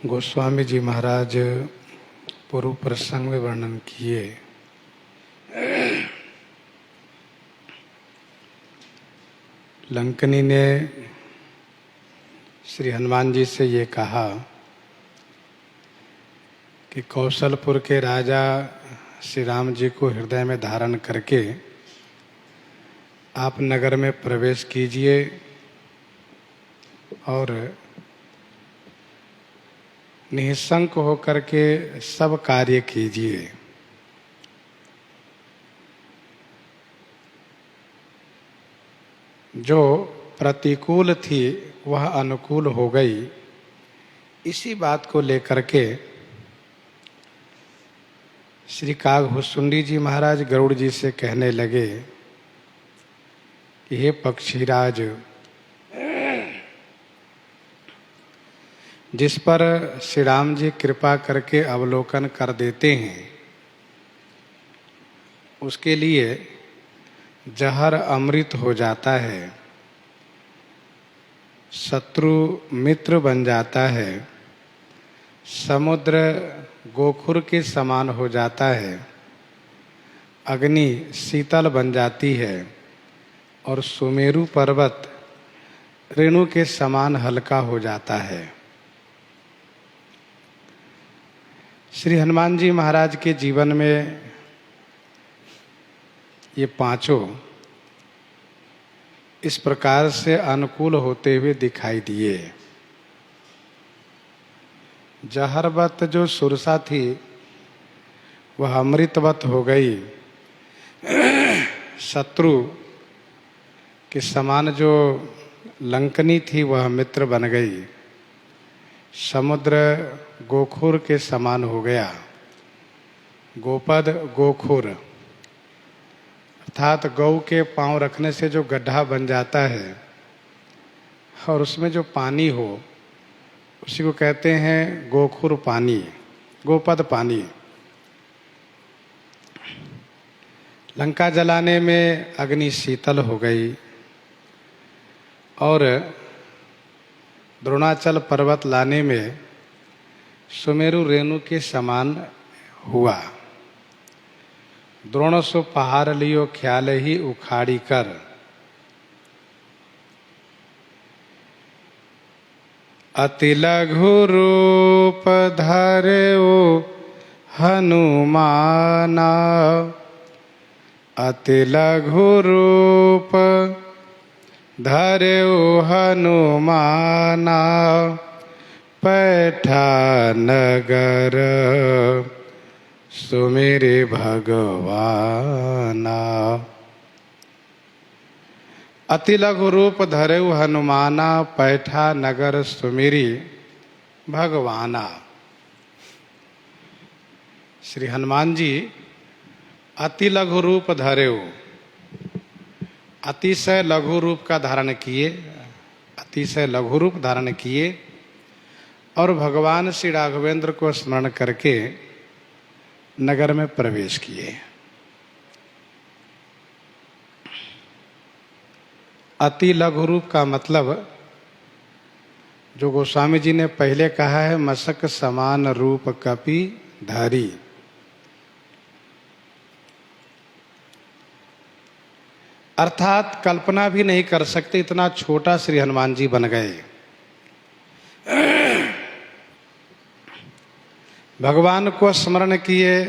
गोस्वामी जी महाराज पूर्व प्रसंग में वर्णन किए। लंकनी ने श्री हनुमान जी से ये कहा कि कौशलपुर के राजा श्री राम जी को हृदय में धारण करके आप नगर में प्रवेश कीजिए और निःशंक होकर के सब कार्य कीजिए। जो प्रतिकूल थी वह अनुकूल हो गई। इसी बात को लेकर के श्री कागभुसुंडी जी महाराज गरुड़ जी से कहने लगे कि हे पक्षीराज, जिस पर श्री राम जी कृपा करके अवलोकन कर देते हैं उसके लिए जहर अमृत हो जाता है, शत्रु मित्र बन जाता है, समुद्र गोखुर के समान हो जाता है, अग्नि शीतल बन जाती है और सुमेरु पर्वत रेणु के समान हल्का हो जाता है। श्री हनुमान जी महाराज के जीवन में ये पांचों इस प्रकार से अनुकूल होते हुए दिखाई दिए। जहरवत जो सुरसा थी वह अमृतवत हो गई। शत्रु के समान जो लंकनी थी वह मित्र बन गई। समुद्र गोखुर के समान हो गया। गोपद गोखुर अर्थात गौ के पांव रखने से जो गड्ढा बन जाता है और उसमें जो पानी हो उसी को कहते हैं गोखुर पानी, गोपद पानी। लंका जलाने में अग्नि शीतल हो गई और द्रोणाचल पर्वत लाने में सुमेरु रेणु के समान हुआ। द्रोण सो पहाड़ लियो ख्याल ही उखाड़ी कर। अति लघु रूप धर्यो हनुमाना, अति लघु रूप धर्यो हनुमाना, पैठा नगर सुमेरे भगवाना। अति लघु रूप धरेउ हनुमाना, पैठा नगर सुमेरी भगवाना। श्री हनुमान जी अति लघु रूप धरेउ, अतिशय लघु रूप का धारण किए, अतिशय लघु रूप धारण किए और भगवान श्री राघवेंद्र को स्मरण करके नगर में प्रवेश किए। अति लघु रूप का मतलब जो गोस्वामी जी ने पहले कहा है, मशक समान रूप कपि धारी। अर्थात कल्पना भी नहीं कर सकते इतना छोटा श्री हनुमान जी बन गए। भगवान को स्मरण किए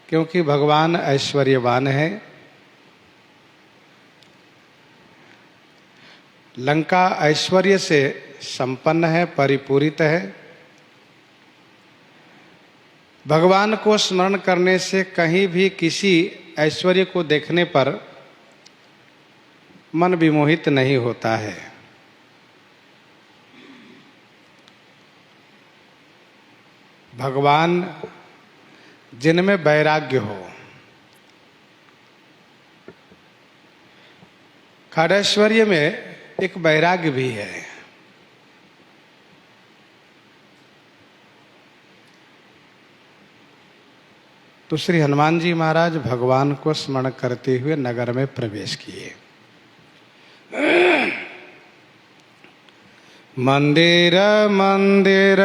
क्योंकि भगवान ऐश्वर्यवान है। लंका ऐश्वर्य से संपन्न है, परिपूरित है। भगवान को स्मरण करने से कहीं भी किसी ऐश्वर्य को देखने पर मन विमोहित नहीं होता है। भगवान जिनमें वैराग्य हो, खड़ैश्वर्य में एक वैराग्य भी है। तो श्री हनुमान जी महाराज भगवान को स्मरण करते हुए नगर में प्रवेश किए। मंदिर मंदिर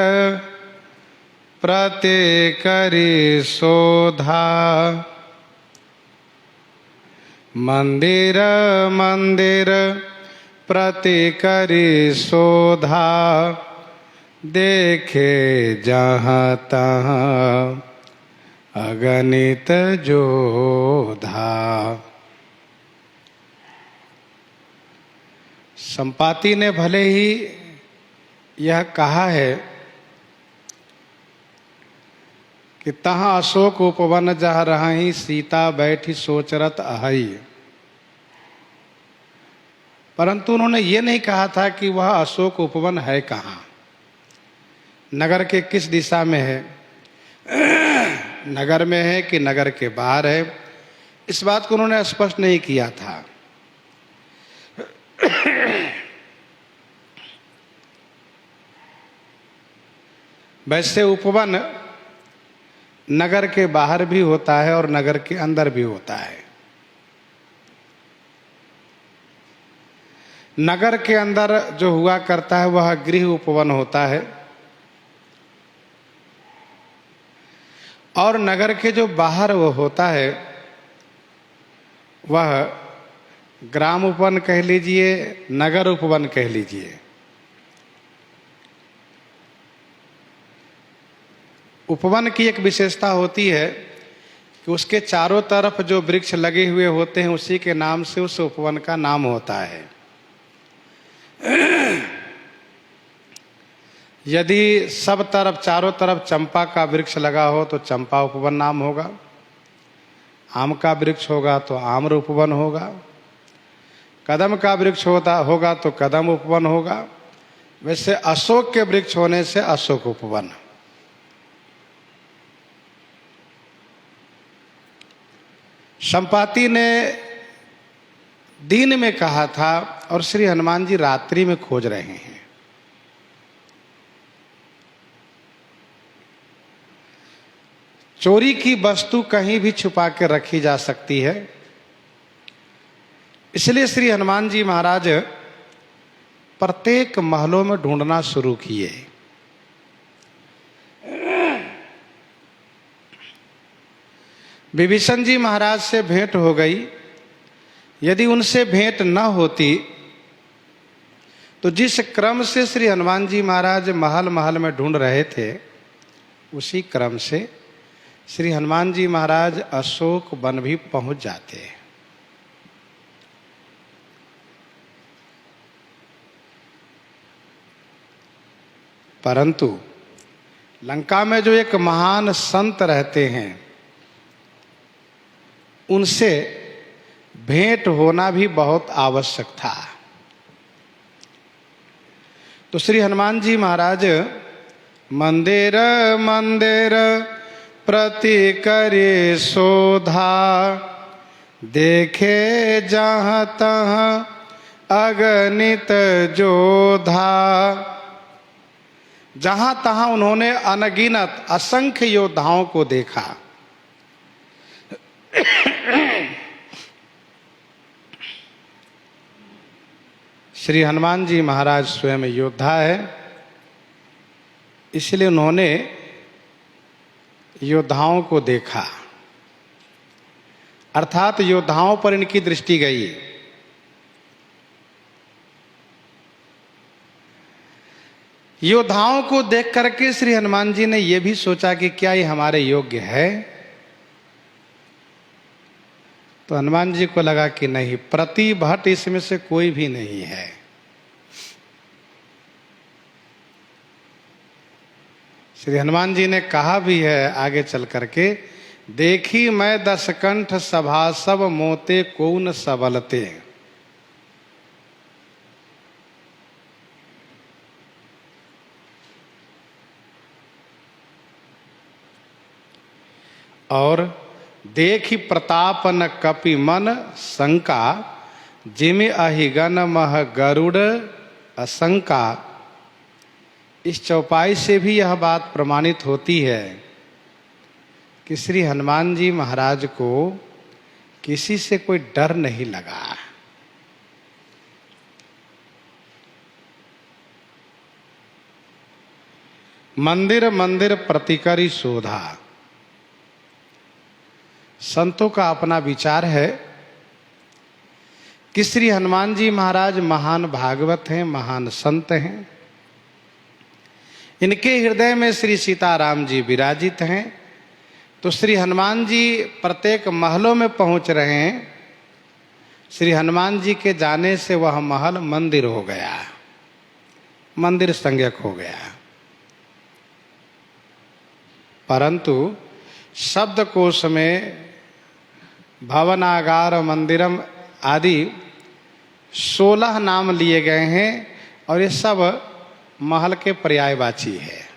प्रति करी शोधा, मंदिर मंदिर प्रति करी शोधा, देखे जहाँ तहाँ अगणित जोधा। संपाति ने भले ही यह कहा है कि तहाँ अशोक उपवन जहाँ रही, सीता बैठी सोचरत अहई, परंतु उन्होंने ये नहीं कहा था कि वह अशोक उपवन है कहाँ, नगर के किस दिशा में है, नगर में है कि नगर के बाहर है, इस बात को उन्होंने स्पष्ट नहीं किया था। वैसे उपवन नगर के बाहर भी होता है और नगर के अंदर भी होता है। नगर के अंदर जो हुआ करता है वह गृह उपवन होता है, और नगर के जो बाहर वो होता है वह ग्राम उपवन कह लीजिए, नगर उपवन कह लीजिए। उपवन की एक विशेषता होती है कि उसके चारों तरफ जो वृक्ष लगे हुए होते हैं उसी के नाम से उस उपवन का नाम होता है। यदि सब तरफ चारों तरफ चंपा का वृक्ष लगा हो तो चंपा उपवन नाम होगा, आम का वृक्ष होगा तो आम्र उपवन होगा, कदम का वृक्ष होगा तो कदम उपवन होगा। वैसे अशोक के वृक्ष होने से अशोक उपवन। संपाति ने दिन में कहा था और श्री हनुमान जी रात्रि में खोज रहे हैं। चोरी की वस्तु कहीं भी छुपा के रखी जा सकती है, इसलिए श्री हनुमान जी महाराज प्रत्येक महलों में ढूंढना शुरू किए। विभीषण जी महाराज से भेंट हो गई। यदि उनसे भेंट न होती तो जिस क्रम से श्री हनुमान जी महाराज महल महल में ढूंढ रहे थे उसी क्रम से श्री हनुमान जी महाराज अशोक वन भी पहुंच जाते। परंतु लंका में जो एक महान संत रहते हैं उनसे भेंट होना भी बहुत आवश्यक था। तो श्री हनुमान जी महाराज मंदिर मंदिर प्रति करे शोधा, देखे जहाँ तहाँ अगणित जोधा। जहाँ तहाँ उन्होंने अनगिनत असंख्य योद्धाओं को देखा। श्री हनुमान जी महाराज स्वयं योद्धा है, इसलिए उन्होंने योद्धाओं को देखा, अर्थात योद्धाओं पर इनकी दृष्टि गई। योद्धाओं को देख करके श्री हनुमान जी ने यह भी सोचा कि क्या ये हमारे योग्य है। तो हनुमान जी को लगा कि नहीं, प्रतिभट इसमें से कोई भी नहीं है। श्री हनुमान जी ने कहा भी है आगे चल करके, देखी मैं 10 कंठ सभा सब मोते कौन सबलते। और देखी प्रताप न कपि मन शंका, जिमि अहिगन मह गरुड़ असंका। इस चौपाई से भी यह बात प्रमाणित होती है कि श्री हनुमान जी महाराज को किसी से कोई डर नहीं लगा। मंदिर मंदिर प्रतिकरी शोधा। संतों का अपना विचार है कि श्री हनुमान जी महाराज महान भागवत हैं, महान संत हैं। इनके हृदय में श्री सीताराम जी विराजित हैं। तो श्री हनुमान जी प्रत्येक महलों में पहुंच रहे हैं। श्री हनुमान जी के जाने से वह महल मंदिर हो गया, मंदिर संज्ञक हो गया। परंतु शब्दकोश में भवनागार मंदिरम आदि 16 नाम लिए गए हैं और ये सब महल के पर्यायवाची है।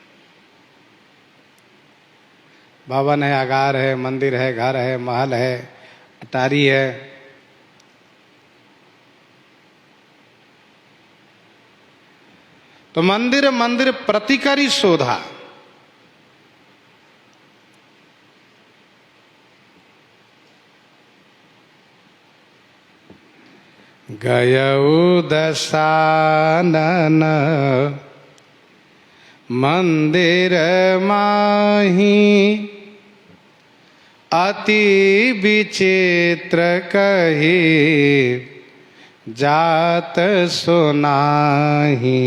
भवन है, आगार है, मंदिर है, घर है, महल है, अटारी है। तो मंदिर मंदिर प्रतिकरी शोधा। गयऊ दशानन मंदिर माही अति विचित्र कही जात सुनाही।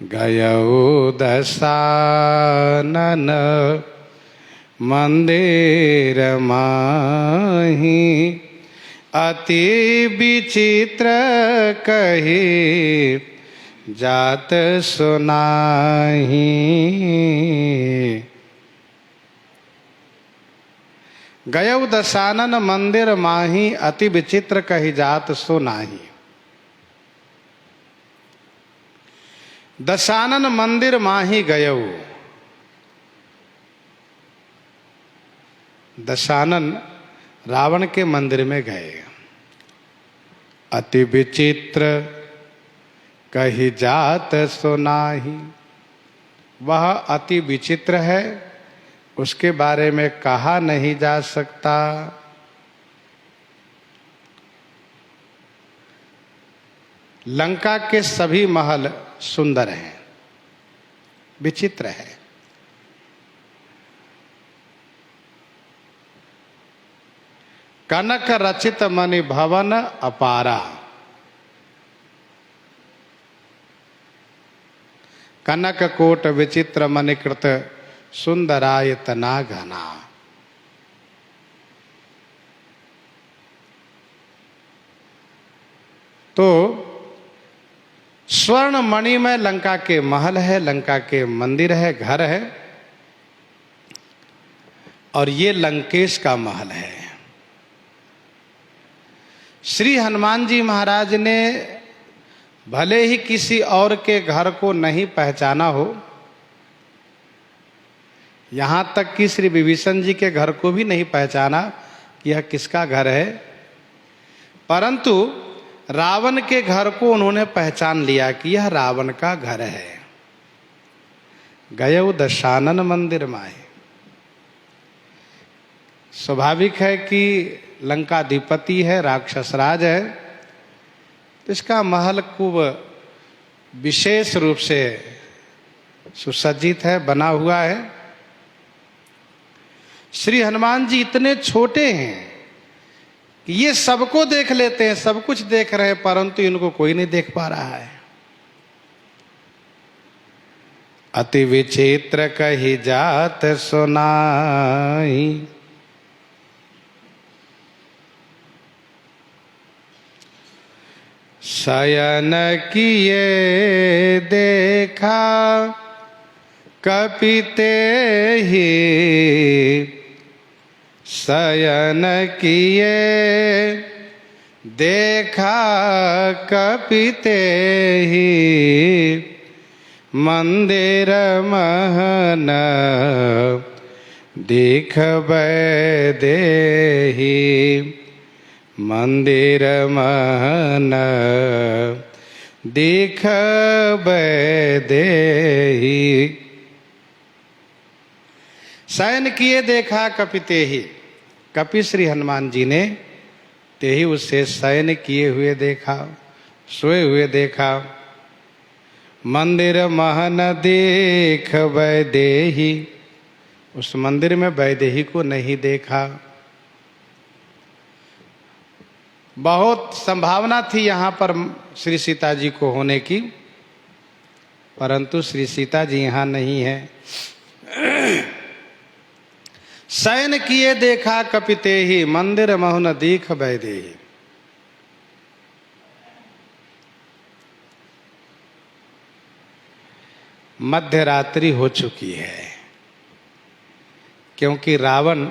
गयऊ दशानन मंदिर माही अति विचित्र कही जात सुनाही। गयऊ दशानन मंदिर माही अति विचित्र कही जात सुनाही। दशानन मंदिर माही गयऊ। दशानन रावण के मंदिर में गए। अति विचित्र कही जात सुनाही। वह अति विचित्र है, उसके बारे में कहा नहीं जा सकता। लंका के सभी महल सुंदर हैं, विचित्र है। कनक रचित मणि भवन अपारा। कनक कोट विचित्र मणिकृत सुंदरायतना घना। तो स्वर्ण मणि में लंका के महल है, लंका के मंदिर है, घर है, और ये लंकेश का महल है। श्री हनुमान जी महाराज ने भले ही किसी और के घर को नहीं पहचाना हो, यहां तक कि श्री विभीषण जी के घर को भी नहीं पहचाना कि यह किसका घर है, परंतु रावण के घर को उन्होंने पहचान लिया कि यह रावण का घर है। गयऊ दशानन मंदिर माहे। स्वाभाविक है कि लंकाधिपति है, राक्षस राज है, तो इसका महल खूब विशेष रूप से सुसज्जित है, बना हुआ है। श्री हनुमान जी इतने छोटे हैं कि ये सबको देख लेते हैं, सब कुछ देख रहे हैं, परंतु इनको कोई नहीं देख पा रहा है। अति विचित्र कही जात सुनाई। शयन किए देखा कपिते ही। शयन किए देखा कपिते ही। मंदिर महन दिखबै देहि। मंदिर महन दिखबै देहि। शयन किए देखा कपिते ही। कपि श्री हनुमान जी ने ते ही उससे शयन किए हुए देखा, सोए हुए देखा। मंदिर महन देख वैदेही, उस मंदिर में वैदेही को नहीं देखा। बहुत संभावना थी यहाँ पर श्री सीता जी को होने की, परंतु श्री सीता जी यहाँ नहीं है। शयन किए देखा कपिते ही, मंदिर महुन दीख वैदेही। मध्य रात्रि हो चुकी है, क्योंकि रावण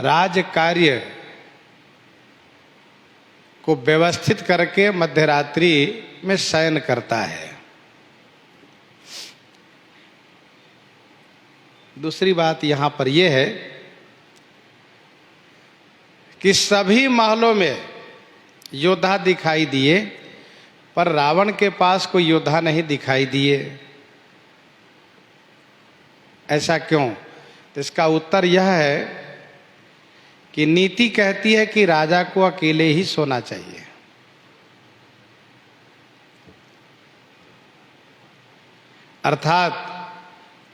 राज कार्य को व्यवस्थित करके मध्य रात्रि में शयन करता है। दूसरी बात यहां पर यह है कि सभी महलों में योद्धा दिखाई दिए, पर रावण के पास कोई योद्धा नहीं दिखाई दिए। ऐसा क्यों? तो इसका उत्तर यह है कि नीति कहती है कि राजा को अकेले ही सोना चाहिए। अर्थात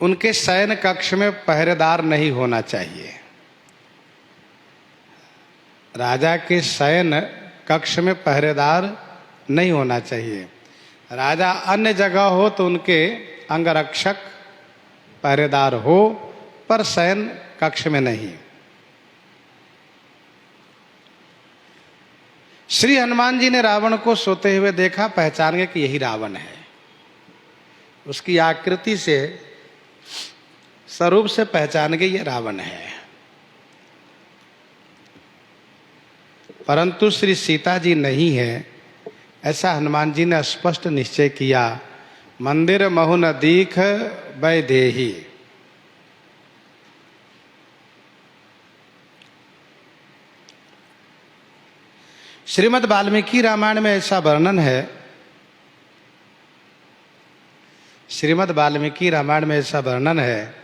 उनके शयन कक्ष में पहरेदार नहीं होना चाहिए। राजा के शयन कक्ष में पहरेदार नहीं होना चाहिए। राजा अन्य जगह हो तो उनके अंगरक्षक पहरेदार हो, पर शयन कक्ष में नहीं। श्री हनुमान जी ने रावण को सोते हुए देखा, पहचान गए कि यही रावण है। उसकी आकृति से, स्वरूप से पहचान गए ये रावण है। परंतु श्री सीता जी नहीं है, ऐसा हनुमान जी ने स्पष्ट निश्चय किया। मंदिर महुन दीख वैदेही। श्रीमद् वाल्मीकि रामायण में ऐसा वर्णन है, श्रीमद् वाल्मीकि रामायण में ऐसा वर्णन है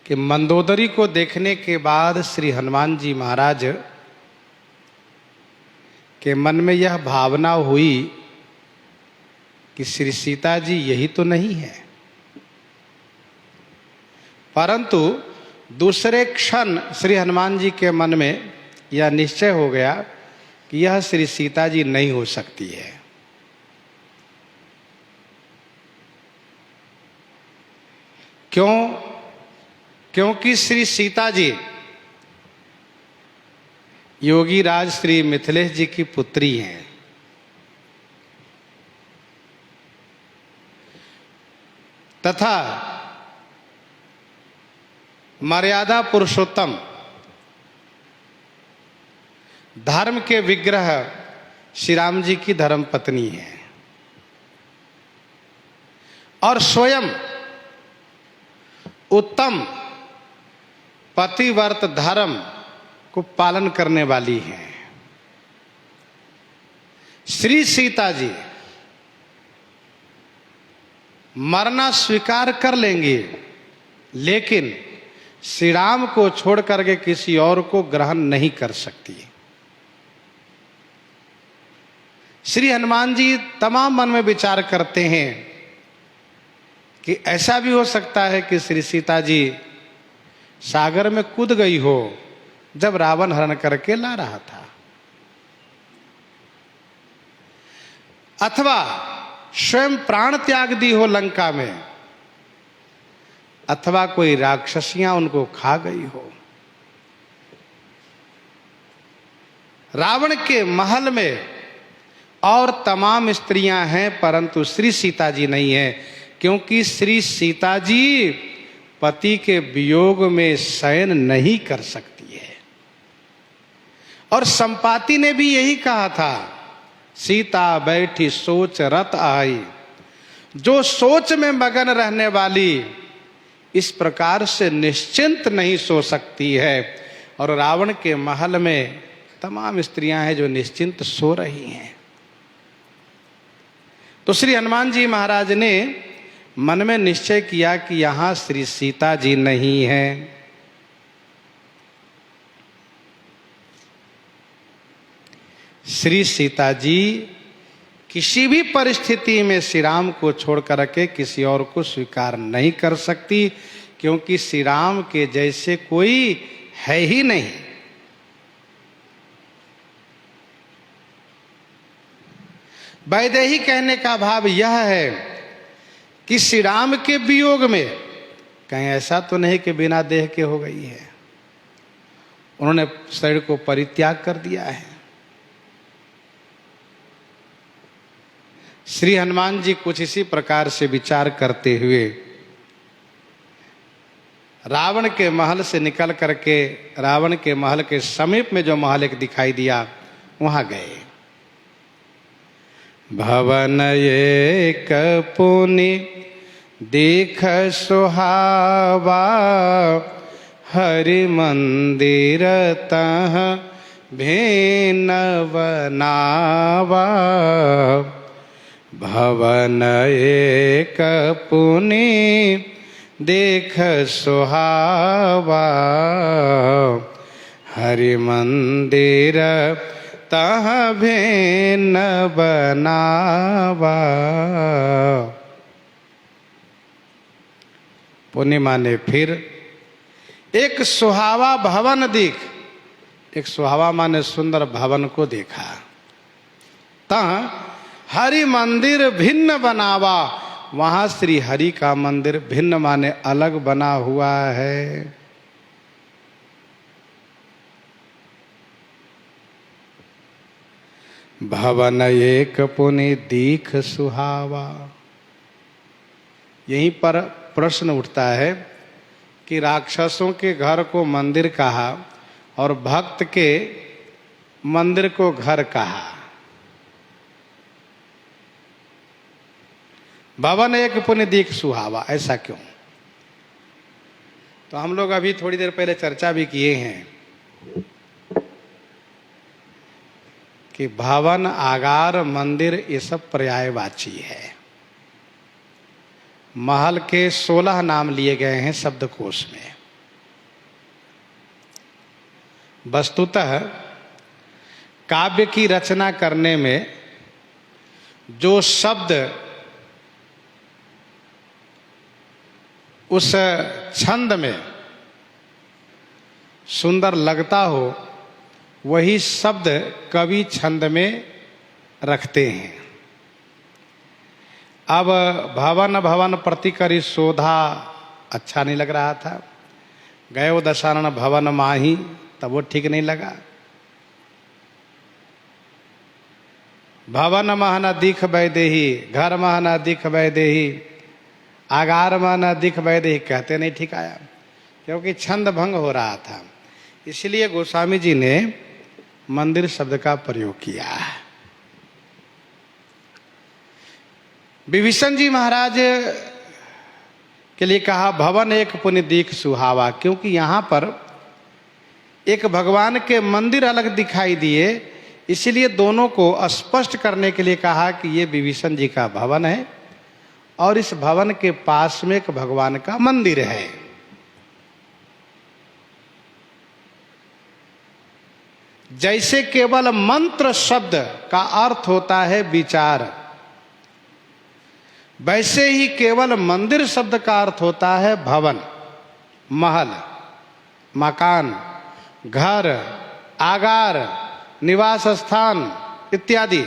कि मंदोदरी को देखने के बाद श्री हनुमान जी महाराज के मन में यह भावना हुई कि श्री सीता जी यही तो नहीं है। परंतु दूसरे क्षण श्री हनुमान जी के मन में यह निश्चय हो गया कि यह श्री सीता जी नहीं हो सकती है। क्यों? क्योंकि श्री सीता जी योगी राज श्री मिथिलेश जी की पुत्री हैं। तथा मर्यादा पुरुषोत्तम धर्म के विग्रह श्री राम जी की धर्म पत्नी है, और स्वयं उत्तम पतिव्रत धर्म को पालन करने वाली हैं। श्री सीता जी मरना स्वीकार कर लेंगी, लेकिन श्री राम को छोड़ करके किसी और को ग्रहण नहीं कर सकती। श्री हनुमान जी तमाम मन में विचार करते हैं कि ऐसा भी हो सकता है कि श्री सीता जी सागर में कूद गई हो जब रावण हरण करके ला रहा था, अथवा स्वयं प्राण त्याग दी हो लंका में, अथवा कोई राक्षसियां उनको खा गई हो। रावण के महल में और तमाम स्त्रियां हैं, परंतु श्री सीता जी नहीं है, क्योंकि श्री सीता जी पति के वियोग में शयन नहीं कर सकती है। और संपाति ने भी यही कहा था, सीता बैठी सोच रत आई। जो सोच में मगन रहने वाली इस प्रकार से निश्चिंत नहीं सो सकती है, और रावण के महल में तमाम स्त्रियां हैं जो निश्चिंत सो रही हैं। तो श्री हनुमान जी महाराज ने मन में निश्चय किया कि यहां श्री सीता जी नहीं है। श्री सीता जी किसी भी परिस्थिति में श्री राम को छोड़ करके किसी और को स्वीकार नहीं कर सकती, क्योंकि श्री राम के जैसे कोई है ही नहीं। वैदेही कहने का भाव यह है कि श्री राम के वियोग में कहीं ऐसा तो नहीं कि बिना देह के हो गई है, उन्होंने शरीर को परित्याग कर दिया है। श्री हनुमान जी कुछ इसी प्रकार से विचार करते हुए रावण के महल से निकल करके रावण के महल के समीप में जो महल एक दिखाई दिया वहां गए। भवन एक पुनि देख सुहावा, हरि मंदिर तह भेन बनावा। भवन एक पुनि देख सुहावा, हरि मंदिर तह भेन बनावा। पुनि माने फिर, एक सुहावा भवन दिख, एक सुहावा माने सुंदर भवन को देखा। तह हरि मंदिर भिन्न बनावा, वहां श्री हरि का मंदिर भिन्न माने अलग बना हुआ है। भवन एक पुनि दीख सुहावा। यहीं पर प्रश्न उठता है कि राक्षसों के घर को मंदिर कहा और भक्त के मंदिर को घर कहा। भवन एक पुनि दीख सुहावा, ऐसा क्यों? तो हम लोग अभी थोड़ी देर पहले चर्चा भी किए हैं कि भवन, आगार, मंदिर ये सब पर्यायवाची है। महल के 16 नाम लिए गए हैं शब्दकोश में। वस्तुतः काव्य की रचना करने में जो शब्द उस छंद में सुंदर लगता हो, वही शब्द कवि छंद में रखते हैं। अब भवन भवन प्रतिकरी शोधा अच्छा नहीं लग रहा था। गयो दशानन भवन माही, तब वो ठीक नहीं लगा। भवन महना दिख वैदेही, घर महना दिख वैदेही, आगार महना दिख वैदेही, कहते नहीं ठीक आया, क्योंकि छंद भंग हो रहा था। इसलिए गोस्वामी जी ने मंदिर शब्द का प्रयोग किया। विभीषण जी महाराज के लिए कहा भवन एक पुनि दीख सुहावा, क्योंकि यहां पर एक भगवान के मंदिर अलग दिखाई दिए, इसलिए दोनों को स्पष्ट करने के लिए कहा कि ये विभीषण जी का भवन है और इस भवन के पास में एक भगवान का मंदिर है। जैसे केवल मंत्र शब्द का अर्थ होता है विचार, वैसे ही केवल मंदिर शब्द का अर्थ होता है भवन, महल, मकान, घर, आगार, निवास स्थान इत्यादि।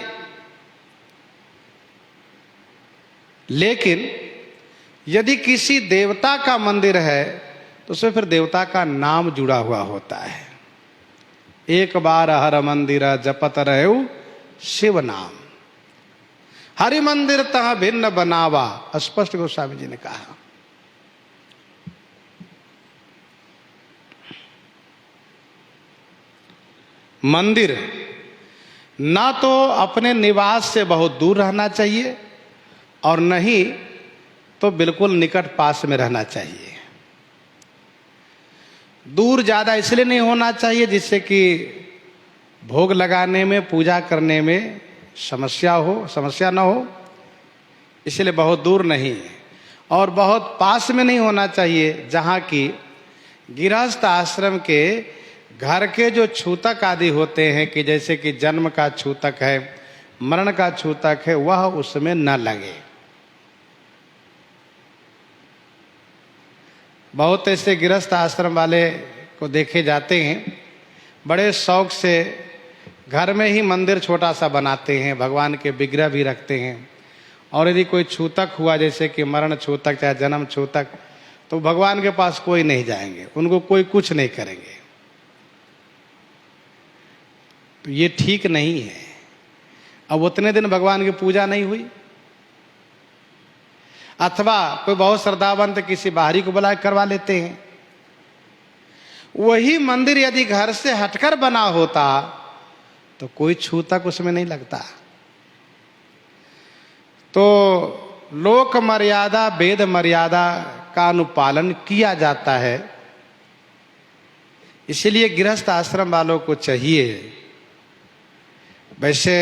लेकिन यदि किसी देवता का मंदिर है तो उसमें फिर देवता का नाम जुड़ा हुआ होता है। एक बार हर मंदिर जपत रहु शिव नाम, हरि मंदिर तह भिन्न बनावा, स्पष्ट गोस्वामी जी ने कहा। मंदिर ना तो अपने निवास से बहुत दूर रहना चाहिए और नहीं तो बिल्कुल निकट पास में रहना चाहिए। दूर ज्यादा इसलिए नहीं होना चाहिए जिससे कि भोग लगाने में, पूजा करने में समस्या ना हो, इसलिए बहुत दूर नहीं। और बहुत पास में नहीं होना चाहिए जहाँ की गृहस्थ आश्रम के घर के जो छूतक आदि होते हैं कि जैसे कि जन्म का छूतक है, मरण का छूतक है, वह उसमें न लगे। बहुत ऐसे गृहस्थ आश्रम वाले को देखे जाते हैं, बड़े शौक से घर में ही मंदिर छोटा सा बनाते हैं, भगवान के विग्रह भी रखते हैं, और यदि कोई छूतक हुआ जैसे कि मरण छूतक चाहे जन्म छूतक, तो भगवान के पास कोई नहीं जाएंगे, उनको कोई कुछ नहीं करेंगे। तो ये ठीक नहीं है। अब उतने दिन भगवान की पूजा नहीं हुई, अथवा कोई बहुत श्रद्धावंत किसी बाहरी को बुला करवा लेते हैं। वही मंदिर यदि घर से हटकर बना होता तो कोई छूतक उसमें नहीं लगता। तो लोक मर्यादा, वेद मर्यादा का अनुपालन किया जाता है। इसलिए गृहस्थ आश्रम वालों को चाहिए, वैसे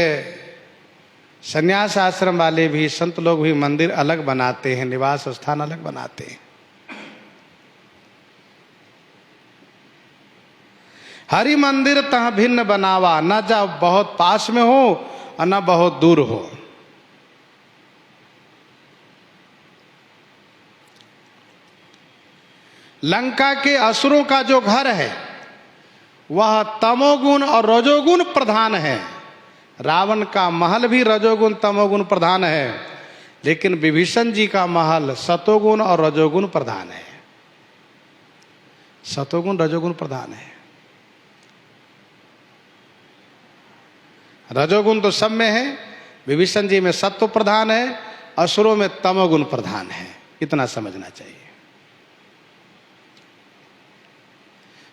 संन्यास आश्रम वाले भी, संत लोग भी मंदिर अलग बनाते हैं, निवास स्थान अलग बनाते हैं। हरि मंदिर तह भिन्न बनावा, न जा बहुत पास में हो और न बहुत दूर हो। लंका के असुरों का जो घर है वह तमोगुण और रजोगुण प्रधान है। रावण का महल भी रजोगुण तमोगुण प्रधान है, लेकिन विभीषण जी का महल सतोगुण और रजोगुण प्रधान है। सतोगुण रजोगुण प्रधान है। रजोगुण तो सब में है, विभीषण जी में सत्व प्रधान है, असुरों में तमोगुण प्रधान है। इतना समझना चाहिए।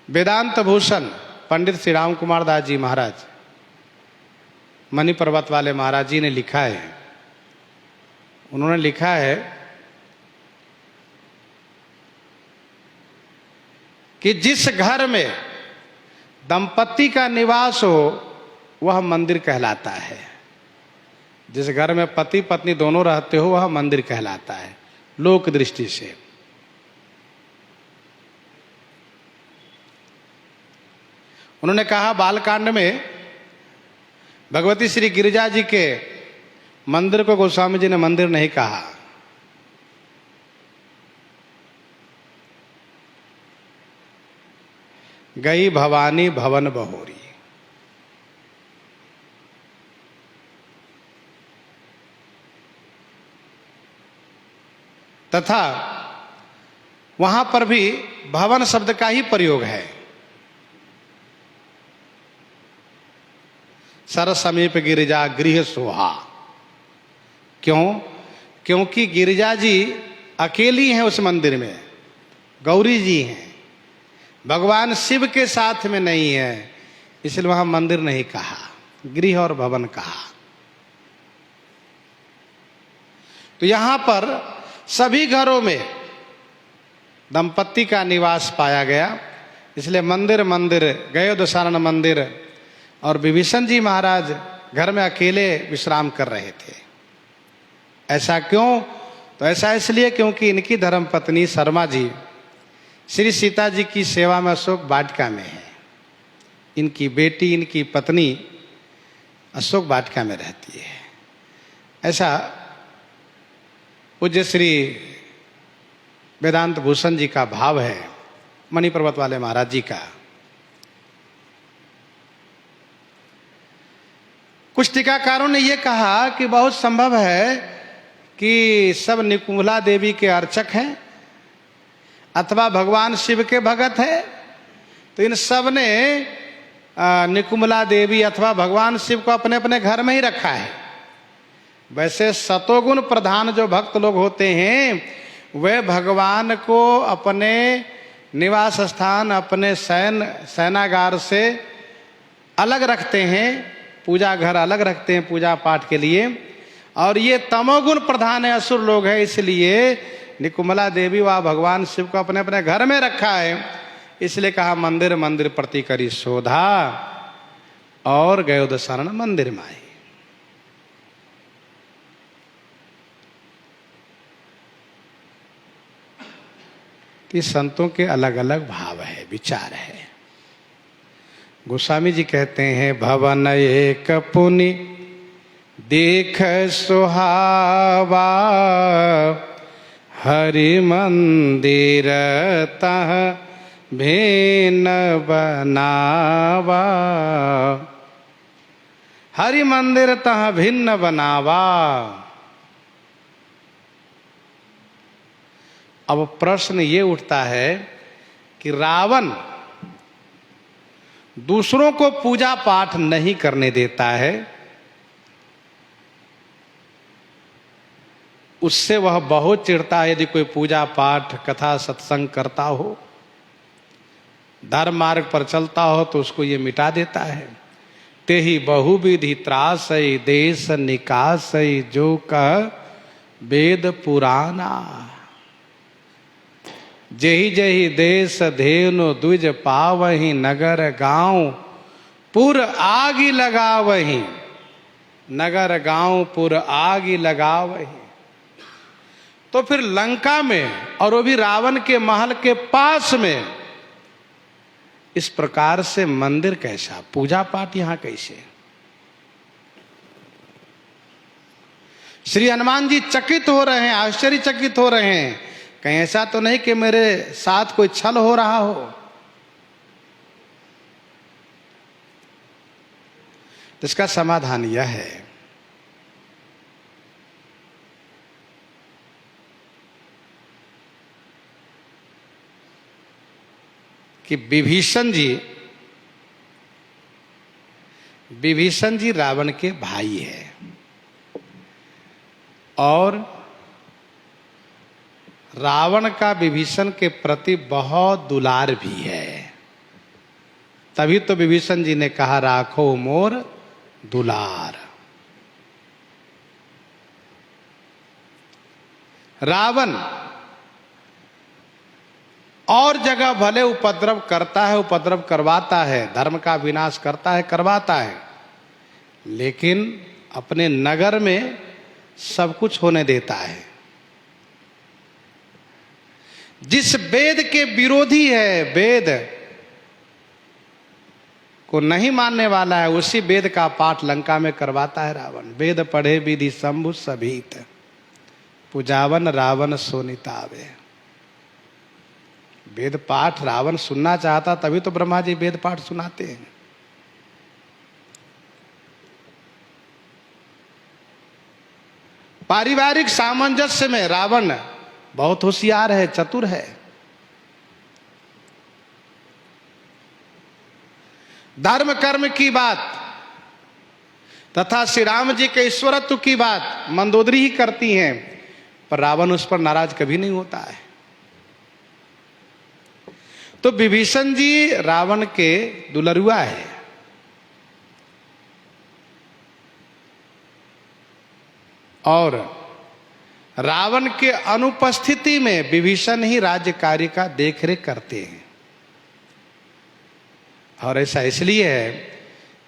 वेदांत भूषण पंडित श्री राम कुमार दास जी महाराज, मणि पर्वत वाले महाराज जी ने लिखा है, उन्होंने लिखा है कि जिस घर में दंपति का निवास हो वह मंदिर कहलाता है। जिस घर में पति पत्नी दोनों रहते हो वह मंदिर कहलाता है लोक दृष्टि से। उन्होंने कहा बालकांड में भगवती श्री गिरिजा जी के मंदिर को गोस्वामी जी ने मंदिर नहीं कहा। गई भवानी भवन बहोरी। तथा वहां पर भी भवन शब्द का ही प्रयोग है। सर समीप गिरिजा गृह सोहा। क्यों? क्योंकि गिरिजा जी अकेली हैं उस मंदिर में, गौरी जी हैं, भगवान शिव के साथ में नहीं है, इसलिए वहां मंदिर नहीं कहा, गृह और भवन कहा। तो यहां पर सभी घरों में दंपति का निवास पाया गया, इसलिए मंदिर मंदिर गयो दशानन मंदिर। और विभीषण जी महाराज घर में अकेले विश्राम कर रहे थे। ऐसा क्यों? तो ऐसा इसलिए क्योंकि इनकी धर्मपत्नी शर्मा जी श्री सीता जी की सेवा में अशोक वाटिका में है। इनकी बेटी, इनकी पत्नी अशोक वाटिका में रहती है। ऐसा पूज्य श्री वेदांत भूषण जी का भाव है, मणि पर्वत वाले महाराज जी का। कुछ टीकाकारों ने यह कहा कि बहुत संभव है कि सब निकुंभला देवी के अर्चक हैं अथवा भगवान शिव के भगत हैं। तो इन सब ने निकुंभला देवी अथवा भगवान शिव को अपने अपने घर में ही रखा है। वैसे सतोगुण प्रधान जो भक्त लोग होते हैं वे भगवान को अपने निवास स्थान, अपने शयनागार से अलग रखते हैं, पूजा घर अलग रखते हैं पूजा पाठ के लिए। और ये तमोगुण प्रधान है, असुर लोग हैं, इसलिए निकुंभला देवी व भगवान शिव को अपने अपने घर में रखा है। इसलिए कहा मंदिर मंदिर प्रति करी शोधा और गयो दशानन मंदिर माई। ये संतों के अलग अलग भाव है, विचार है। गोस्वामी जी कहते हैं, भवन एक पुनि देख सुहावा, हरि मंदिर तह भिन्न बनावा, हरि मंदिर तह भिन्न बनावा। अब प्रश्न ये उठता है कि रावण दूसरों को पूजा पाठ नहीं करने देता है, उससे वह बहुत चिढ़ता है यदि कोई पूजा पाठ कथा सत्संग करता हो, धर्म मार्ग पर चलता हो तो उसको ये मिटा देता है। ते ही बहुविधि त्रासई देश निकासई, जो कह वेद पुराना, जेहि जेहि देश धेनु द्विज पावहि, नगर गांव पुर आगि लगावहि, नगर गांव पुर आगि लगावहि। तो फिर लंका में, और वो भी रावण के महल के पास में, इस प्रकार से मंदिर कैसा, पूजा पाठ यहां कैसे? श्री हनुमान जी चकित हो रहे हैं, आश्चर्यचकित हो रहे हैं, कहीं ऐसा तो नहीं कि मेरे साथ कोई छल हो रहा हो। तो इसका समाधान यह है कि विभीषण जी रावण के भाई है और रावण का विभीषण के प्रति बहुत दुलार भी है। तभी तो विभीषण जी ने कहा, राखो मोर दुलार। रावण और जगह भले उपद्रव करता है, उपद्रव करवाता है, धर्म का विनाश करता है, करवाता है, लेकिन अपने नगर में सब कुछ होने देता है। जिस वेद के विरोधी है, वेद को नहीं मानने वाला है, उसी वेद का पाठ लंका में करवाता है रावण। वेद पढ़े विधि शंभु सभीत, पुजावन रावण सोनितावे। वेद पाठ रावण सुनना चाहता, तभी तो ब्रह्मा जी वेद पाठ सुनाते हैं। पारिवारिक सामंजस्य में रावण बहुत होशियार है, चतुर है। धर्म कर्म की बात तथा श्री राम जी के ईश्वरत्व की बात मंदोदरी ही करती हैं, पर रावण उस पर नाराज कभी नहीं होता है। तो विभीषण जी रावण के दुलरुआ है। और रावण के अनुपस्थिति में विभीषण ही राज्य कार्य का देखरेख करते हैं। और ऐसा इसलिए है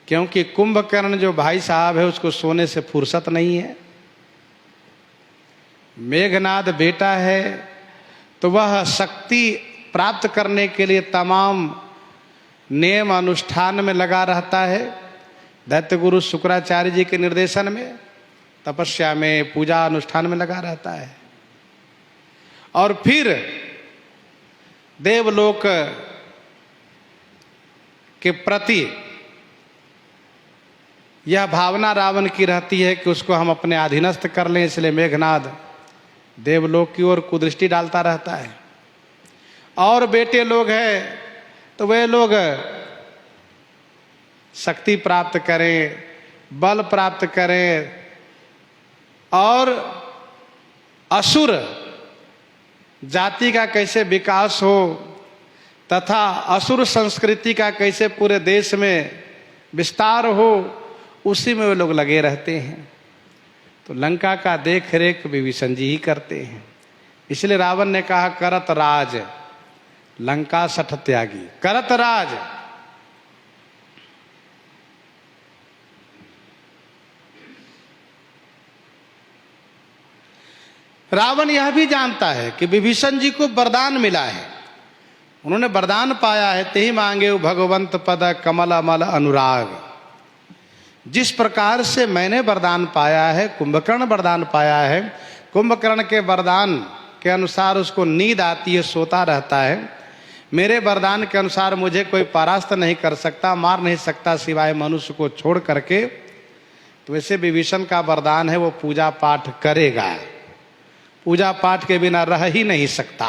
क्योंकि कुंभकर्ण जो भाई साहब है उसको सोने से फुर्सत नहीं है। मेघनाद बेटा है तो वह शक्ति प्राप्त करने के लिए तमाम नियम अनुष्ठान में लगा रहता है। दैत्य गुरु शुक्राचार्य जी के निर्देशन में तपस्या में, पूजा अनुष्ठान में लगा रहता है। और फिर देवलोक के प्रति यह भावना रावण की रहती है कि उसको हम अपने अधीनस्थ कर लें, इसलिए मेघनाद देवलोक की ओर कुदृष्टि डालता रहता है। और बेटे लोग हैं तो वे लोग शक्ति प्राप्त करें, बल प्राप्त करें और असुर जाति का कैसे विकास हो तथा असुर संस्कृति का कैसे पूरे देश में विस्तार हो, उसी में वे लोग लगे रहते हैं। तो लंका का देख रेख विभीषण जी ही करते हैं। इसलिए रावण ने कहा, करत राज लंका सठ त्यागी, करत राज। रावण यह भी जानता है कि विभीषण जी को वरदान मिला है। उन्होंने वरदान पाया है, ते ही मांगे भगवंत पद कमल अमल अनुराग। जिस प्रकार से मैंने वरदान पाया है, कुंभकर्ण वरदान पाया है, कुंभकर्ण के वरदान के अनुसार उसको नींद आती है, सोता रहता है। मेरे वरदान के अनुसार मुझे कोई परास्त नहीं कर सकता, मार नहीं सकता सिवाय मनुष्य को छोड़ करके। तो वैसे विभीषण का वरदान है, वो पूजा पाठ करेगा, पूजा पाठ के बिना रह ही नहीं सकता।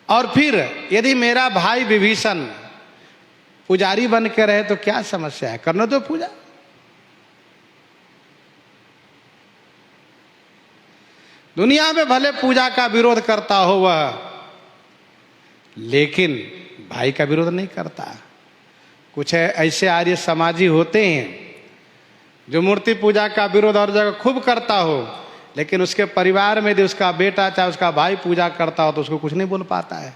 और फिर यदि मेरा भाई विभीषण पुजारी बन के रहे तो क्या समस्या है, करने दो पूजा। दुनिया में भले पूजा का विरोध करता हो वह, लेकिन भाई का विरोध नहीं करता। कुछ ऐसे आर्य समाजी होते हैं जो मूर्ति पूजा का विरोध और जगह खूब करता हो, लेकिन उसके परिवार में यदि उसका बेटा चाहे उसका भाई पूजा करता हो तो उसको कुछ नहीं बोल पाता है।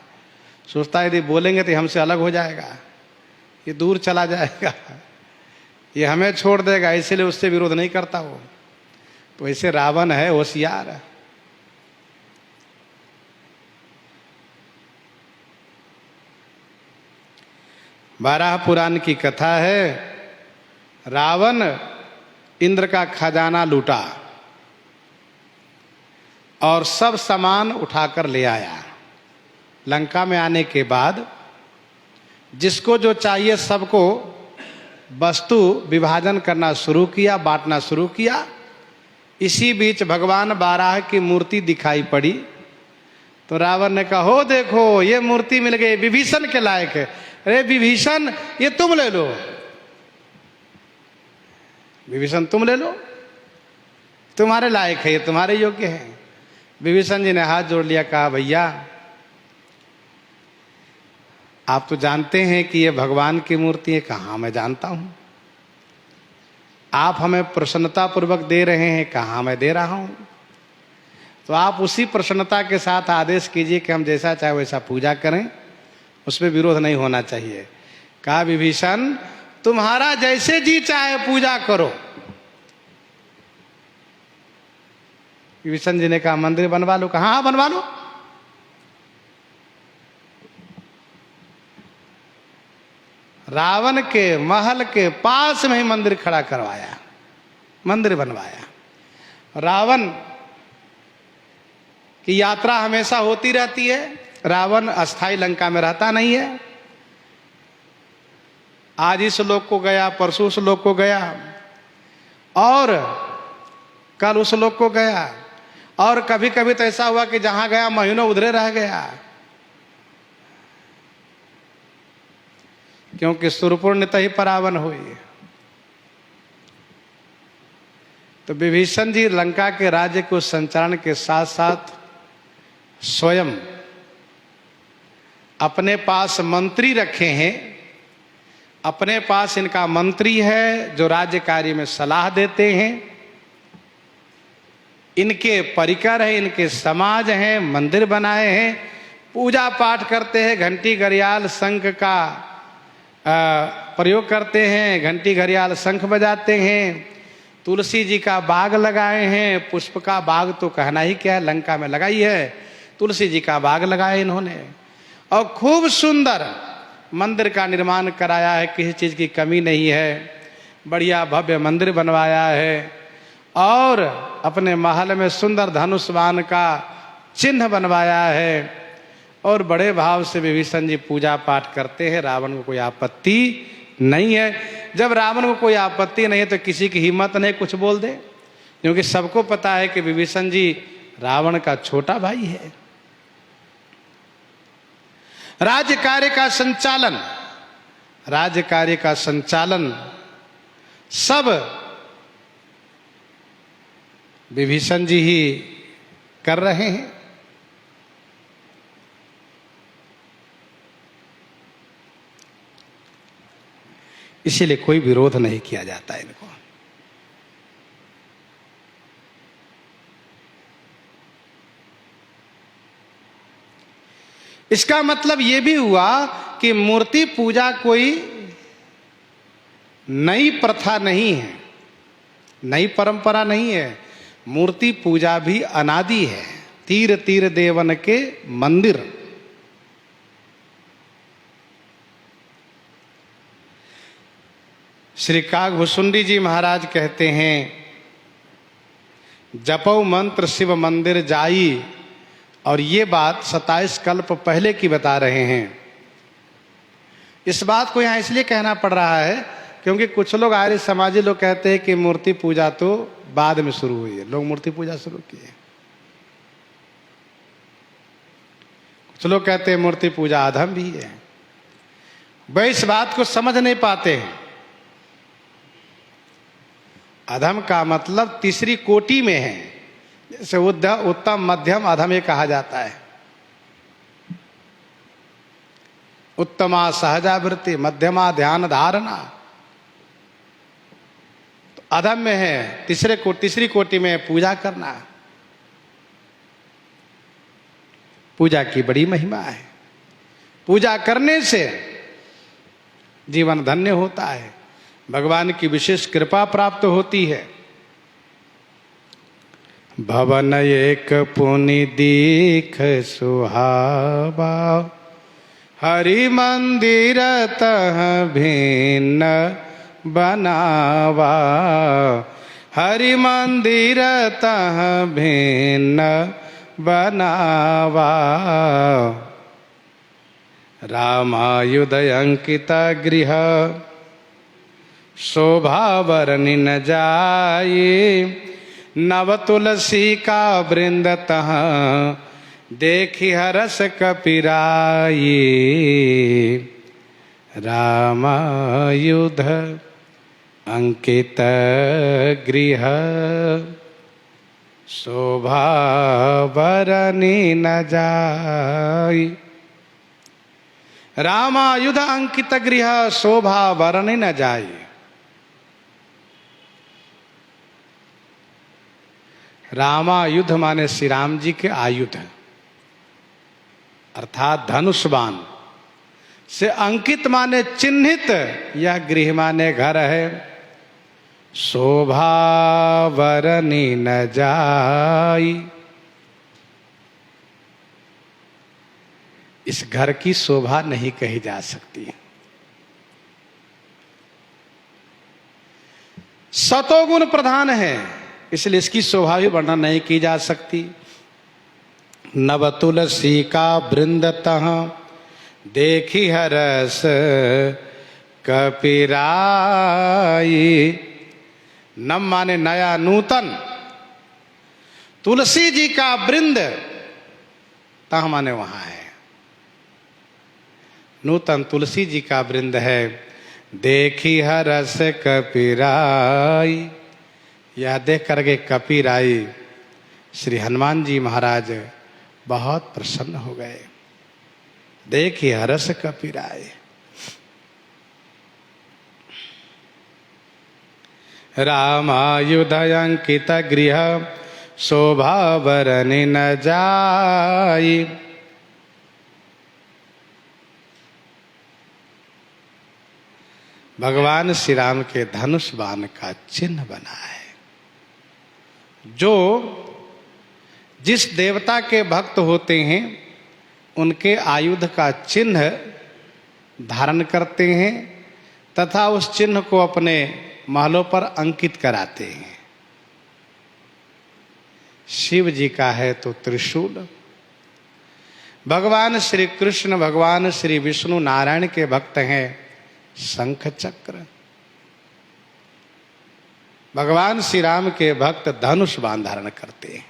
सोचता है यदि बोलेंगे तो हमसे अलग हो जाएगा, ये दूर चला जाएगा, ये हमें छोड़ देगा, इसलिए उससे विरोध नहीं करता वो। तो ऐसे रावण है होशियार है। बारह पुराण की कथा है, रावण इंद्र का खजाना लूटा और सब सामान उठाकर ले आया। लंका में आने के बाद जिसको जो चाहिए सबको वस्तु विभाजन करना शुरू किया, बांटना शुरू किया। इसी बीच भगवान बाराह की मूर्ति दिखाई पड़ी तो रावण ने कहा, हो देखो ये मूर्ति मिल गई, विभीषण के लायक है। अरे विभीषण ये तुम ले लो, विभीषण तुम ले लो, तुम्हारे लायक है, ये तुम्हारे योग्य है। विभीषण जी ने हाथ जोड़ लिया, कहा भैया आप तो जानते हैं कि ये भगवान की मूर्ति है। कहाँ मैं जानता हूं, आप हमें प्रसन्नता पूर्वक दे रहे हैं, कहाँ मैं दे रहा हूं। तो आप उसी प्रसन्नता के साथ आदेश कीजिए कि हम जैसा चाहे वैसा पूजा करें, उसमें विरोध नहीं होना चाहिए। कहा विभीषण तुम्हारा जैसे जी चाहे पूजा करो। विभीषण जी ने कहा मंदिर बनवा लो। कहा हाँ बनवा लो। रावण के महल के पास में ही मंदिर खड़ा करवाया, मंदिर बनवाया। रावण की यात्रा हमेशा होती रहती है, रावण अस्थाई लंका में रहता नहीं है। आज इस लोक को गया, परसों उस लोक को गया और कल उस लोक को गया, और कभी कभी तो ऐसा हुआ कि जहां गया महीनों उधरे रह गया, क्योंकि सुरपूर्णित ही परावन हुई। तो विभीषण जी लंका के राज्य को संचालन के साथ साथ स्वयं अपने पास मंत्री रखे हैं। अपने पास इनका मंत्री है जो राज्य कार्य में सलाह देते हैं। इनके परिकर है, इनके समाज हैं, मंदिर बनाए हैं, पूजा पाठ करते हैं, घंटी घड़ियाल शंख का प्रयोग करते हैं, घंटी घड़ियाल शंख बजाते हैं। तुलसी जी का बाग लगाए हैं, पुष्प का बाग तो कहना ही क्या है, लंका में लगाई है। तुलसी जी का बाग लगाया इन्होंने और खूब सुंदर मंदिर का निर्माण कराया है, किसी चीज की कमी नहीं है। बढ़िया भव्य मंदिर बनवाया है और अपने महल में सुंदर धनुष बाण का चिन्ह बनवाया है और बड़े भाव से विभीषण जी पूजा पाठ करते हैं। रावण को कोई आपत्ति नहीं है। जब रावण को कोई आपत्ति नहीं है तो किसी की हिम्मत नहीं कुछ बोल दे, क्योंकि सबको पता है कि विभीषण जी रावण का छोटा भाई है। राज्य कार्य का संचालन, राज्य कार्य का संचालन सब विभीषण जी ही कर रहे हैं। इसीलिए कोई विरोध नहीं किया जाता इनको। इसका मतलब यह भी हुआ कि मूर्ति पूजा कोई नई प्रथा नहीं है, नई परंपरा नहीं है। मूर्ति पूजा भी अनादि है। तीर तीर देवन के मंदिर। श्री कागभुसुंडी जी महाराज कहते हैं, जपौ मंत्र शिव मंदिर जाई, और ये बात 27 कल्प पहले की बता रहे हैं। इस बात को यहाँ इसलिए कहना पड़ रहा है क्योंकि कुछ लोग आर्य समाजी लोग कहते हैं कि मूर्ति पूजा तो बाद में शुरू हुई है। लोग मूर्ति पूजा शुरू किए। कुछ लोग कहते हैं मूर्ति पूजा अधम भी है। वह इस बात को समझ नहीं पाते हैं। अधम का मतलब तीसरी कोटि में है, जैसे उत्तम मध्यम अधम ये कहा जाता है। उत्तमा सहजावृत्ति, मध्यमा ध्यान धारणा, तो अधम में है तीसरी कोटि में पूजा करना। पूजा की बड़ी महिमा है। पूजा करने से जीवन धन्य होता है, भगवान की विशेष कृपा प्राप्त होती है। भवन एक पुनि दीख सुहावा, हरि मंदिर तह भिन्न बनावा, हरि मंदिर तह भिन्न बनावा। रामायुध अंकित गृह, शोभा बरनि न जाई, नव तुलसी का वृंद तह देखी हरस कपिराई। रामायुध अंकित गृह, शोभा बरनि न जाई। रामायुध अंकित गृह, शोभा बरनि न जाई। रामायुध माने श्री राम जी के आयुध, अर्थात धनुष बाण से अंकित माने चिन्हित, यह गृह माने घर है। शोभा बरनि न जाई, इस घर की शोभा नहीं कही जा सकती। सतोगुण प्रधान है, इसलिए इसकी शोभा भी वर्णन नहीं की जा सकती। नव तुलसी का वृंद तह देखी हरस कपिराई। नव माने नया नूतन, तुलसी जी का वृंद, तह माने वहां है, नूतन तुलसी जी का वृंद है। देखी हरस कपिराई, यह देख करके कपिराई श्री हनुमान जी महाराज बहुत प्रसन्न हो गए। देखी हरस कपिराई। रामायुध अंकित गृह, शोभा बरनि न जाई। भगवान श्री राम के धनुष बाण का चिन्ह बना है। जो जिस देवता के भक्त होते हैं उनके आयुध का चिन्ह धारण करते हैं तथा उस चिन्ह को अपने महलों पर अंकित कराते हैं। शिव जी का है तो त्रिशूल, भगवान श्री कृष्ण भगवान श्री विष्णु नारायण के भक्त हैं शंख चक्र, भगवान श्री राम के भक्त धनुष बाण धारण करते हैं।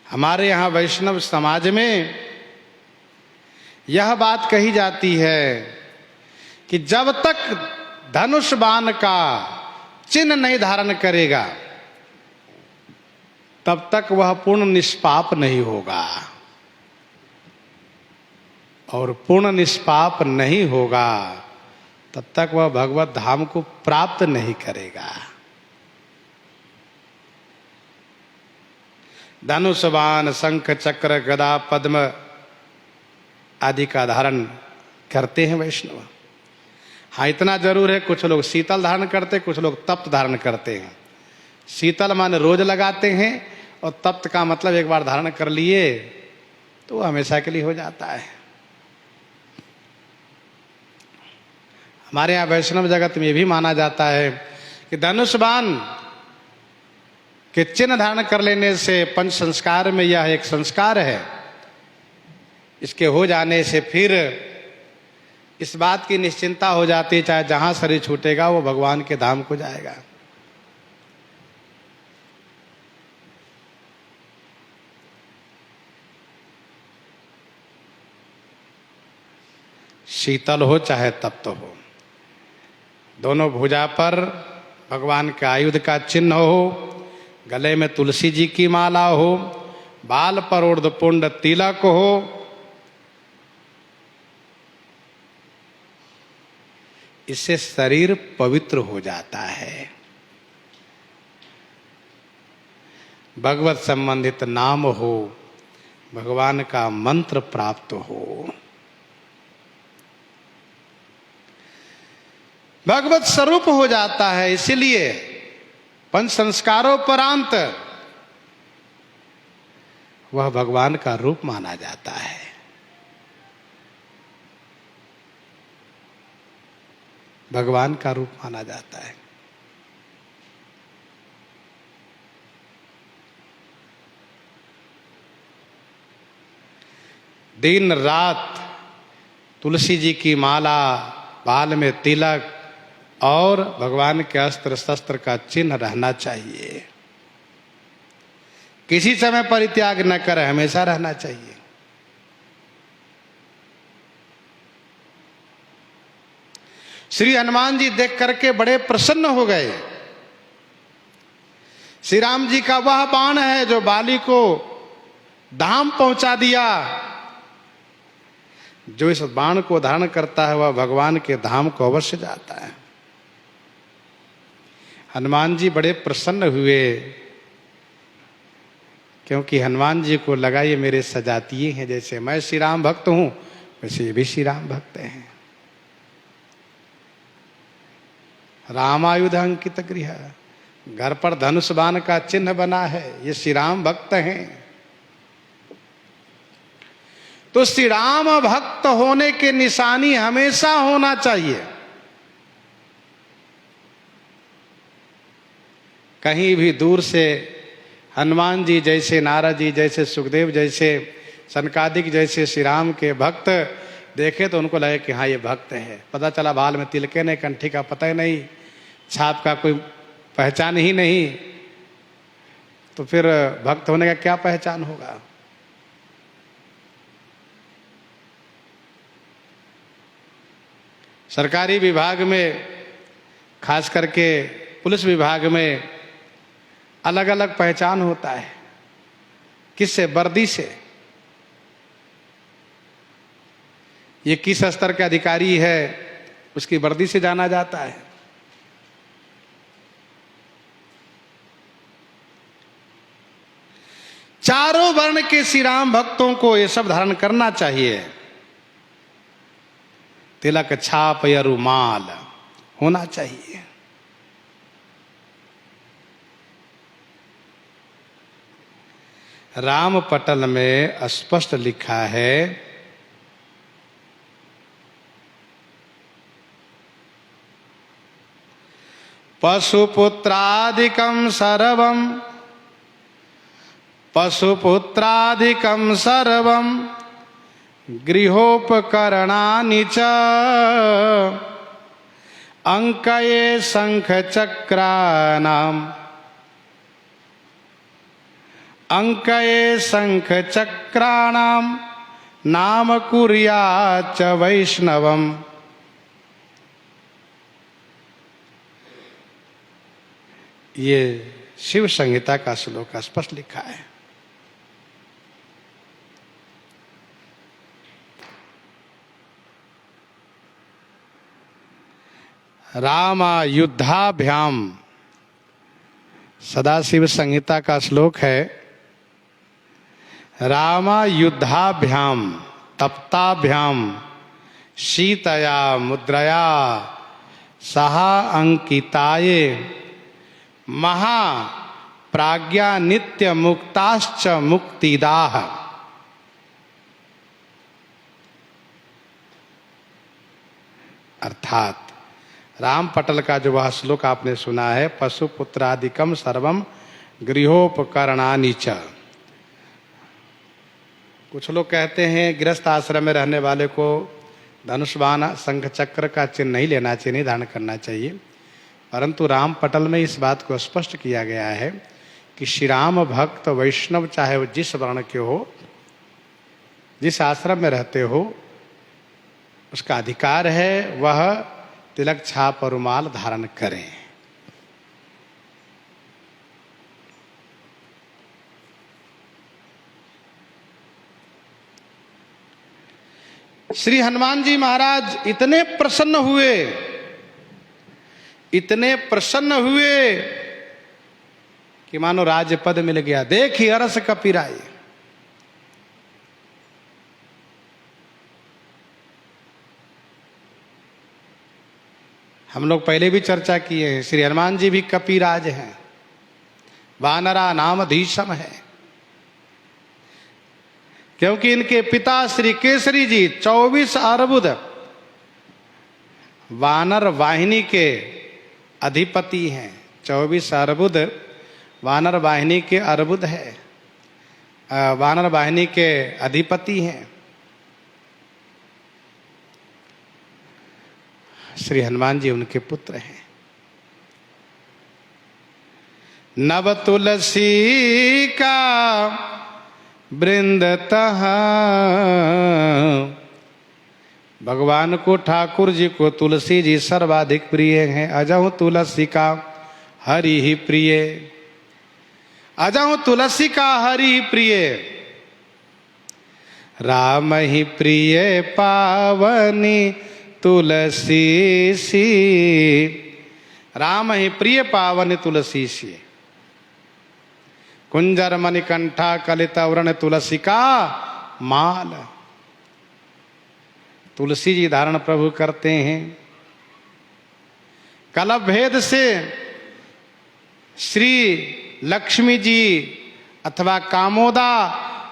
हमारे यहाँ वैष्णव समाज में यह बात कही जाती है कि जब तक धनुष बाण का चिन्ह नहीं धारण करेगा तब तक वह पूर्ण निष्पाप नहीं होगा, और पूर्ण निष्पाप नहीं होगा तब तक वह भगवत धाम को प्राप्त नहीं करेगा। धनुष बाण शंख चक्र गदा पद्म आदि का धारण करते हैं वैष्णव। हाँ, इतना जरूर है, कुछ लोग शीतल धारण करते, कुछ लोग तप्त धारण करते हैं। शीतल माने रोज लगाते हैं, और तप्त का मतलब एक बार धारण कर लिए तो हमेशा के लिए हो जाता है। हमारे यहाँ वैष्णव जगत में ये भी माना जाता है कि धनुष बाण के चिन्ह धारण कर लेने से पंच संस्कार में यह एक संस्कार है, इसके हो जाने से फिर इस बात की निश्चिंता हो जाती है, चाहे जहां शरीर छूटेगा वो भगवान के धाम को जाएगा। शीतल हो चाहे तप्त हो, दोनों भुजा पर भगवान के आयुध का चिन्ह हो, गले में तुलसी जी की माला हो, बाल पर ऊर्ध्वपुंड तिलक हो, इससे शरीर पवित्र हो जाता है। भगवत संबंधित नाम हो, भगवान का मंत्र प्राप्त हो, भगवत स्वरूप हो जाता है। इसीलिए पंच संस्कारों परांत वह भगवान का रूप माना जाता है। भगवान का रूप माना जाता है। दिन रात तुलसी जी की माला, बाल में तिलक और भगवान के अस्त्र शस्त्र का चिन्ह रहना चाहिए। किसी समय परित्याग न करे, हमेशा रहना चाहिए। श्री हनुमान जी देख करके बड़े प्रसन्न हो गए। श्री राम जी का वह बाण है जो बाली को धाम पहुंचा दिया। जो इस बाण को धारण करता है वह भगवान के धाम को अवश्य जाता है। हनुमान जी बड़े प्रसन्न हुए, क्योंकि हनुमान जी को लगा ये मेरे सजातीय हैं, जैसे मैं श्री राम भक्त हूं वैसे ये भी श्री राम भक्त हैं। रामायुध अंकित गृह, घर पर धनुष बाण का चिन्ह बना है, ये श्री राम भक्त हैं। तो श्री राम भक्त होने के निशानी हमेशा होना चाहिए। कहीं भी दूर से हनुमान जी जैसे, नारद जी जैसे, सुखदेव जैसे, सनकादिक जैसे श्री राम के भक्त देखे तो उनको लगे कि हाँ ये भक्त है। पता चला बाल में तिलके नहीं, कंठी का पता ही नहीं, छाप का कोई पहचान ही नहीं, तो फिर भक्त होने का क्या पहचान होगा। सरकारी विभाग में, खास करके पुलिस विभाग में अलग अलग पहचान होता है। किससे? वर्दी से। ये किस स्तर के अधिकारी है उसकी वर्दी से जाना जाता है। चारों वर्ण के श्री राम भक्तों को ये सब धारण करना चाहिए। तिलक, छाप या रुमाल होना चाहिए। राम पटल में स्पष्ट लिखा है, पशुपुत्रादिकं सर्वं, पशुपुत्रादिकं सर्वं गृहोपकरणानि च अंकये शंखचक्राणाम्, अंकये शंखचक्राणाम् नाम कुर्याच्च वैष्णवम्। ये शिव संहिता का श्लोक स्पष्ट लिखा है। रामायुद्धाभ्याम सदाशिव संहिता का श्लोक है। रामायुद्धाभ्याम तप्ताभ्याम शीतया मुद्रया सहा अंकिताये महा प्राज्ञा नित्य मुक्ताश्च मुक्तिदाह। अर्थात राम पटल का जो वह श्लोक आपने सुना है, पशुपुत्रादिकम सर्वम गृहोपकरणानि च। कुछ लोग कहते हैं गृहस्थ आश्रम में रहने वाले को धनुष बाण शंख चक्र का चिन्ह नहीं लेना चाहिए, नहीं धारण करना चाहिए, परंतु राम पटल में इस बात को स्पष्ट किया गया है कि श्री राम भक्त वैष्णव चाहे वो जिस वर्ण के हो, जिस आश्रम में रहते हो, उसका अधिकार है वह तिलक छाप और रुमाल धारण करें। श्री हनुमान जी महाराज इतने प्रसन्न हुए, इतने प्रसन्न हुए कि मानो राज्य पद मिल गया। देखी अरस कपिराई। हम लोग पहले भी चर्चा किए हैं, श्री हनुमान जी भी कपिराज हैं, वानरा नामधीशम है, क्योंकि इनके पिता श्री केसरी जी 24 अर्बुद वानर वाहिनी के अधिपति हैं। 24 अर्बुद वानर वाहिनी के अर्बुद है, वानर वाहिनी के अधिपति हैं। श्री हनुमान जी उनके पुत्र हैं। नव तुलसी का वृंदतः, भगवान को ठाकुर जी को तुलसी जी सर्वाधिक प्रिय हैं। अजहु तुलसी का हरि ही प्रिय, अजहु तुलसी का हरि ही प्रिय, राम ही प्रिय पावनी तुलसी सी। राम ही प्रिय पावन तुलसी सी। कुंजर मणिकंठा कलित व्रण तुलसी का माल। तुलसी जी धारण प्रभु करते हैं। कलभ भेद से श्री लक्ष्मी जी अथवा कामोदा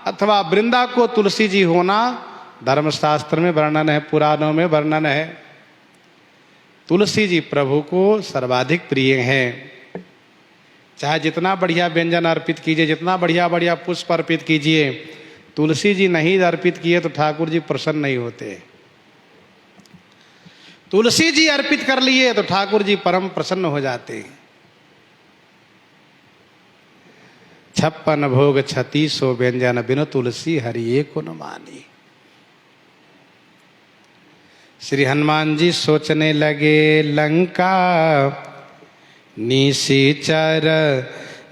अथवा वृंदा को तुलसी जी होना धर्मशास्त्र में वर्णन है, पुराणों में वर्णन है। तुलसी जी प्रभु को सर्वाधिक प्रिय हैं। चाहे जितना बढ़िया व्यंजन अर्पित कीजिए, जितना बढ़िया बढ़िया पुष्प अर्पित कीजिए, तुलसी जी नहीं अर्पित किए तो ठाकुर जी प्रसन्न नहीं होते। तुलसी जी अर्पित कर लिए तो ठाकुर जी परम प्रसन्न हो जाते। 56 भोग 36 व्यंजन बिनु तुलसी हरि को न मानी। श्री हनुमान जी सोचने लगे लंका निशिचर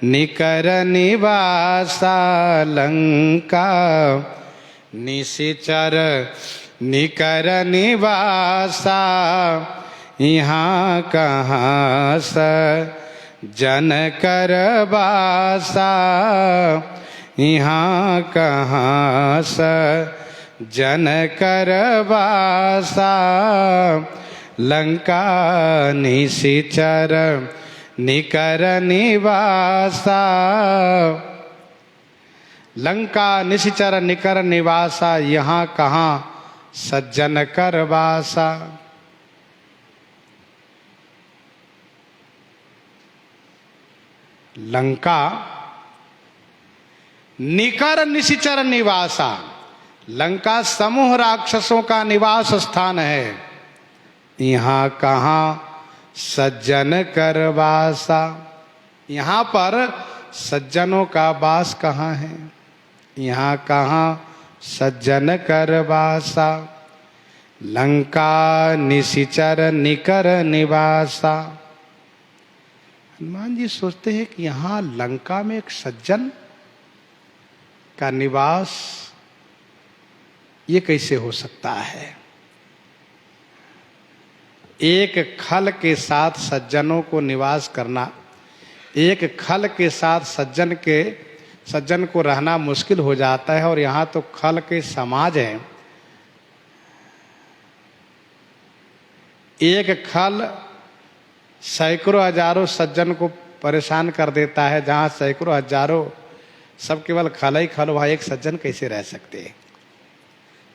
निकर निवासा। लंका निशिचर निकर निवासा, यहाँ कहाँ स जन कर बासा। यहाँ कहाँ स जन कर बासा। लंका निशिचर निकर निवासा। लंका निशिचर निकर निवासा, यहाँ कहाँ सज्जन कर वासा। लंका निकर निशिचर निवासा, लंका समूह राक्षसों का निवास स्थान है। यहाँ कहाँ सज्जन कर वासा, यहाँ पर सज्जनों का वास कहाँ है। यहाँ कहाँ सज्जन कर वासा। लंका निशिचर निकर निवासा। हनुमान जी सोचते हैं कि यहाँ लंका में एक सज्जन का निवास, ये कैसे हो सकता है। एक खल के साथ सज्जनों को निवास करना, एक खल के साथ सज्जन को रहना मुश्किल हो जाता है, और यहाँ तो खल के समाज है। एक खल सैकड़ों हजारों सज्जन को परेशान कर देता है। जहां सैकड़ों हजारों सब केवल खल ही खल, वहां एक सज्जन कैसे रह सकते हैं।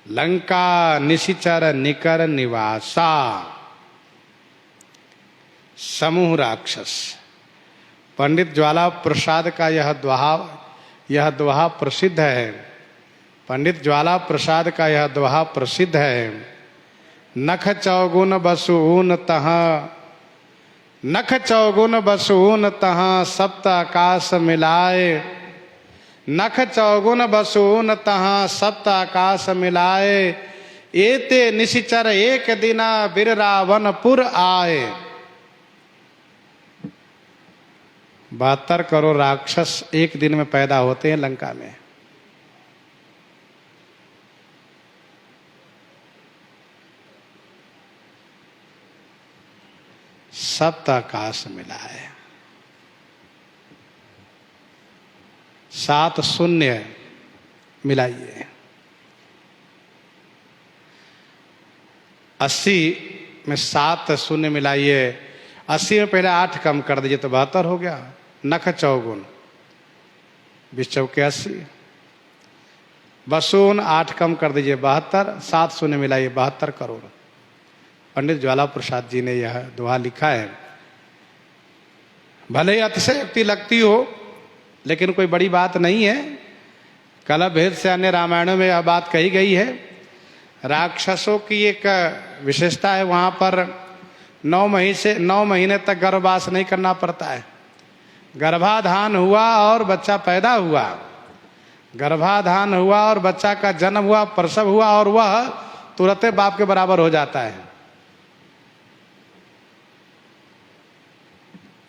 लंका निशिचर निकर निवासा, समूह राक्षस। पंडित ज्वाला प्रसाद का यह दोहा प्रसिद्ध है। पंडित ज्वाला प्रसाद का यह दोहा प्रसिद्ध है। नख चौगुन बसून तहाँ, नख चौगुन बसून तहाँ सप्त आकाश मिलाए। नख चौगुन बसून तहाँ सप्त आकाश मिलाए। एते निशिचर एक दिना बिररावनपुर आए। 72 करोड़ राक्षस एक दिन में पैदा होते हैं लंका में। सप्त आकाश मिलाए। 7 शून्य मिलाइए। 80 में 7 शून्य मिलाइए। 80 में पहले 8 कम कर दीजिए तो 72 हो गया। नख चौगुन 20 चौके 80। बसून 8 कम कर दीजिए 72। 7 शून्य मिलाइए 72 करोड़। पंडित ज्वाला प्रसाद जी ने यह दोहा लिखा है। भले ही अतिशयोक्ति लगती हो लेकिन कोई बड़ी बात नहीं है। कलह भेद से अन्य रामायणों में यह बात कही गई है। राक्षसों की एक विशेषता है, वहां पर 9 महीने तक गर्भवास नहीं करना पड़ता है। गर्भाधान हुआ और बच्चा पैदा हुआ, गर्भाधान हुआ और बच्चा का जन्म हुआ, प्रसव हुआ और वह तुरंत बाप के बराबर हो जाता है।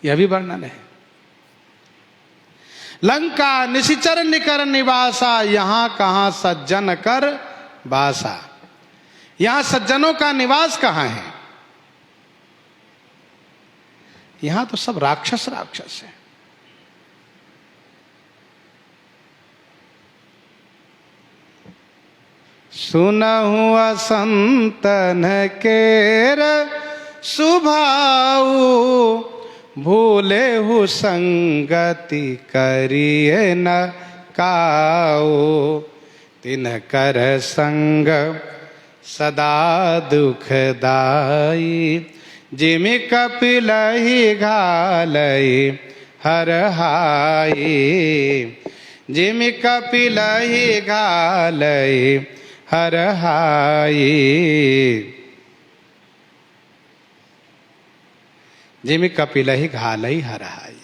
यह भी वर्णन है। लंका निशिचर निकर निवासा, यहां कहां सज्जन कर बासा। यहां सज्जनों का निवास कहां है? यहां तो सब राक्षस राक्षस है। सुनहु असंतन केर सुभाऊ, भूले हु संगति करिए न काऊ। तिन कर संग सदा दुखदाई, जिमि कपिलहि घालई हर हाई। जिमि कपिलहि घालई हर हाई। जिमि कपिलहि घालई हर हाई।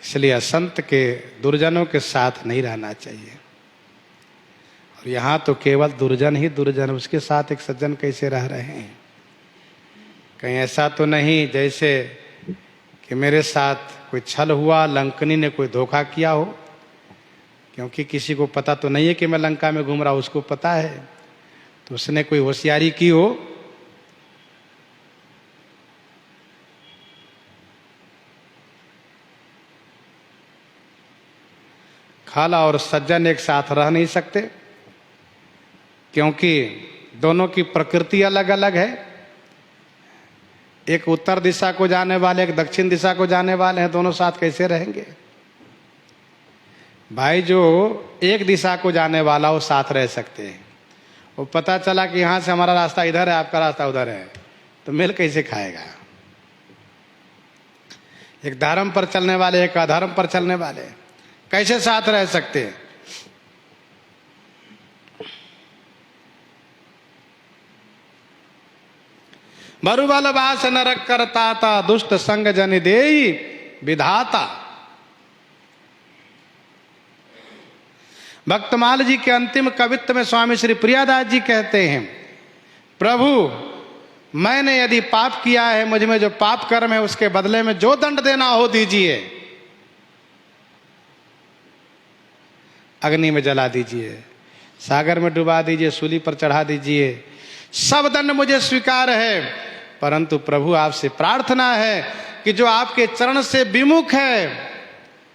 इसलिए असंत के दुर्जनों के साथ नहीं रहना चाहिए। और यहां तो केवल दुर्जन ही दुर्जन, उसके साथ एक सज्जन कैसे रह रहे हैं? कहीं ऐसा तो नहीं जैसे कि मेरे साथ कोई छल हुआ, लंकनी ने कोई धोखा किया हो। क्योंकि किसी को पता तो नहीं है कि मैं लंका में घूम रहा हूं, उसको पता है, तो उसने कोई होशियारी की हो। खाला और सज्जन एक साथ रह नहीं सकते, क्योंकि दोनों की प्रकृति अलग अलग है। एक उत्तर दिशा को जाने वाले, एक दक्षिण दिशा को जाने वाले हैं, दोनों साथ कैसे रहेंगे? भाई जो एक दिशा को जाने वाला वो साथ रह सकते हैं। वो पता चला कि यहां से हमारा रास्ता इधर है, आपका रास्ता उधर है, तो मिल कैसे खाएगा? एक धर्म पर चलने वाले, एक अधर्म पर चलने वाले कैसे साथ रह सकते हैं? मरुबल वास नरक करताता, दुष्ट संग जन देई विधाता। भक्तमाल जी के अंतिम कवित्व में स्वामी श्री प्रियादास जी कहते हैं, प्रभु मैंने यदि पाप किया है, मुझ में जो पाप कर्म है उसके बदले में जो दंड देना हो दीजिए। अग्नि में जला दीजिए, सागर में डुबा दीजिए, सूली पर चढ़ा दीजिए, सब दंड मुझे स्वीकार है। परंतु प्रभु आपसे प्रार्थना है कि जो आपके चरण से विमुख है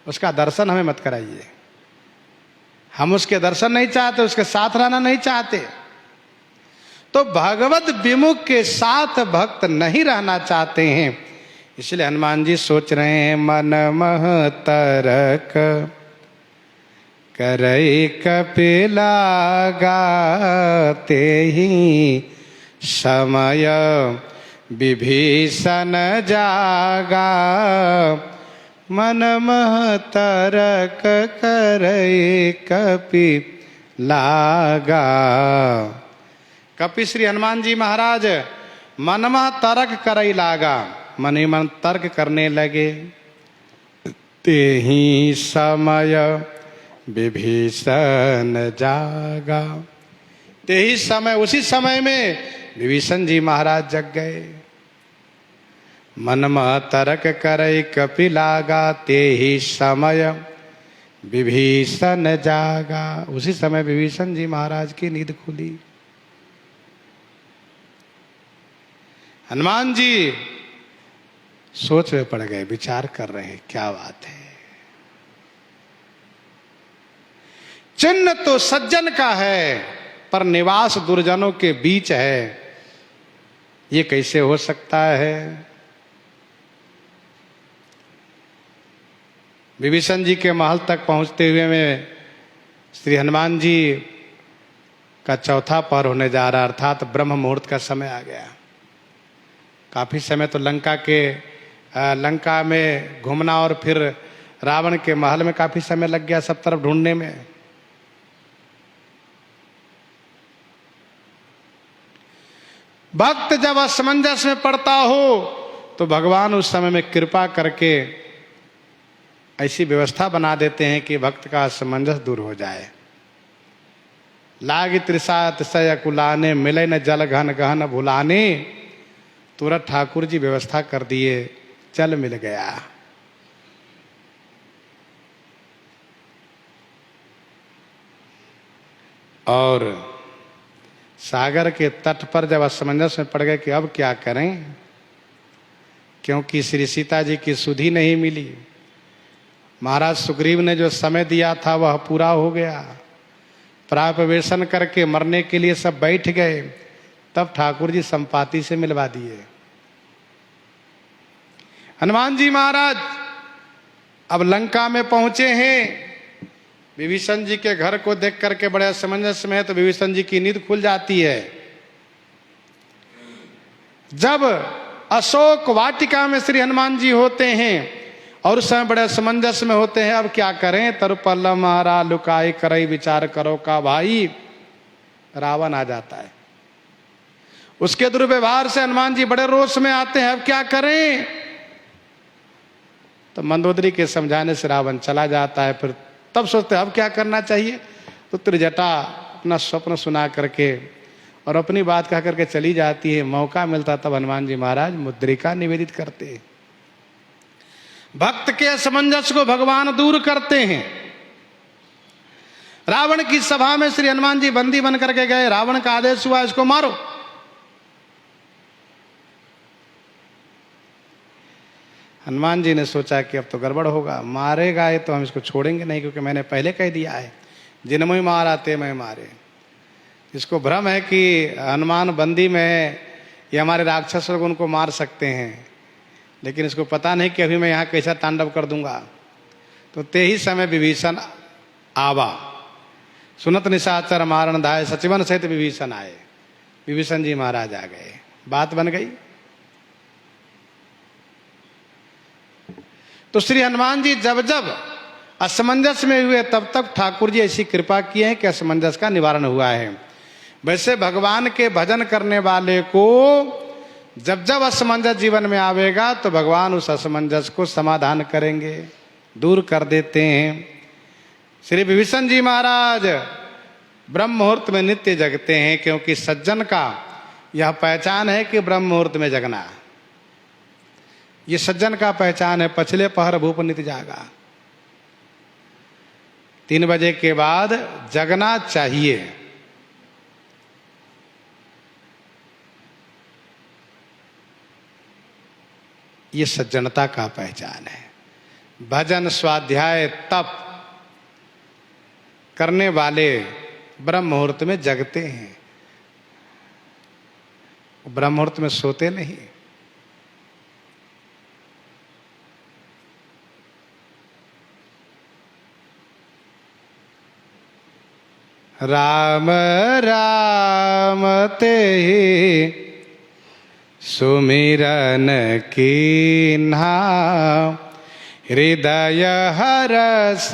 उसका दर्शन हमें मत कराइए। हम उसके दर्शन नहीं चाहते, उसके साथ रहना नहीं चाहते। तो भगवत विमुख के साथ भक्त नहीं रहना चाहते हैं। इसलिए हनुमान जी सोच रहे हैं, मन मह तरक करई कपिला गाते ही समय विभीषण जागा। मन मह तरक करई कपि लागा। कपि श्री हनुमान जी महाराज मनमा तर्क करई लागा, मन ही मन तर्क करने लगे। ते ही समय विभीषण जागा। ते ही समय, उसी समय में विभीषण जी महाराज जग गए। मनमा तर्क करई कपि लागा, ते ही समय विभीषण जागा। उसी समय विभीषण जी महाराज की नींद खुली। हनुमान जी सोच में पड़ गए, विचार कर रहे हैं, क्या बात है। चिन्ह तो सज्जन का है, पर निवास दुर्जनों के बीच है, ये कैसे हो सकता है। विभीषण जी के महल तक पहुंचते हुए में श्री हनुमान जी का चौथा पहर होने जा रहा, अर्थात ब्रह्म मुहूर्त का समय आ गया। काफी समय तो लंका में घूमना और फिर रावण के महल में काफी समय लग गया, सब तरफ ढूंढने में। भक्त जब असमंजस में पड़ता हो तो भगवान उस समय में कृपा करके ऐसी व्यवस्था बना देते हैं कि भक्त का असमंजस दूर हो जाए। लाग तृषा तिसय अकुलाने, मिले न जल घन गहन भुलाने। तुरंत ठाकुर जी व्यवस्था कर दिए, जल मिल गया। और सागर के तट पर जब असमंजस में पड़ गए कि अब क्या करें, क्योंकि श्री सीता जी की सुधि नहीं मिली। महाराज सुग्रीव ने जो समय दिया था वह पूरा हो गया। प्रापवेशन करके मरने के लिए सब बैठ गए, तब ठाकुर जी संपाति से मिलवा दिए। हनुमान जी महाराज अब लंका में पहुंचे हैं। विभीषण जी के घर को देख करके बड़े असमंजस में है, तो विभीषण जी की नींद खुल जाती है। जब अशोक वाटिका में श्री हनुमान जी होते हैं और उस समय बड़े असमंजस में होते हैं, अब क्या करें। तरुपल्ल मारा लुकाई करई विचार करो का भाई, रावण आ जाता है। उसके दुर्व्यवहार से हनुमान जी बड़े रोष में आते हैं, अब क्या करें। तो मंदोदरी के समझाने से रावण चला जाता है। फिर तब सोचते हैं अब क्या करना चाहिए। तो त्रिजटा अपना स्वप्न सुना करके और अपनी बात कह करके चली जाती है। मौका मिलता तब हनुमान जी महाराज मुद्रिका निवेदित करते हैं। भक्त के असमंजस को भगवान दूर करते हैं। रावण की सभा में श्री हनुमान जी बंदी बन करके गए। रावण का आदेश हुआ इसको मारो। हनुमान जी ने सोचा कि अब तो गड़बड़ होगा, मारेगा ये तो हम इसको छोड़ेंगे नहीं, क्योंकि मैंने पहले कह दिया है जिनमें मारा ते मैं मारे। इसको भ्रम है कि हनुमान बंदी में है, ये हमारे राक्षस लोग उनको मार सकते हैं, लेकिन इसको पता नहीं कि अभी मैं यहाँ कैसा तांडव कर दूंगा। तो ते ही समय विभीषण आवा, सुनत निशाचर मारण धाय, सचिवन सहित विभीषण आए। विभीषण जी महाराज आ गए, बात बन गई। तो श्री हनुमान जी जब जब असमंजस में हुए तब तक ठाकुर जी ऐसी कृपा किए हैं कि असमंजस का निवारण हुआ है। वैसे भगवान के भजन करने वाले को जब जब असमंजस जीवन में आवेगा तो भगवान उस असमंजस को समाधान करेंगे, दूर कर देते हैं। श्री विभीषण जी महाराज ब्रह्म मुहूर्त में नित्य जगते हैं, क्योंकि सज्जन का यह पहचान है कि ब्रह्म मुहूर्त में जगना, ये सज्जन का पहचान है। पछले पहर भूप नित जागा, 3 बजे के बाद जगना चाहिए। ये सज्जनता का पहचान है। भजन, स्वाध्याय, तप, करने वाले ब्रह्म मुहूर्त में जगते हैं, ब्रह्म मुहूर्त में सोते नहीं। राम राम ते सुमिरन कीन्हा, हृदय हरस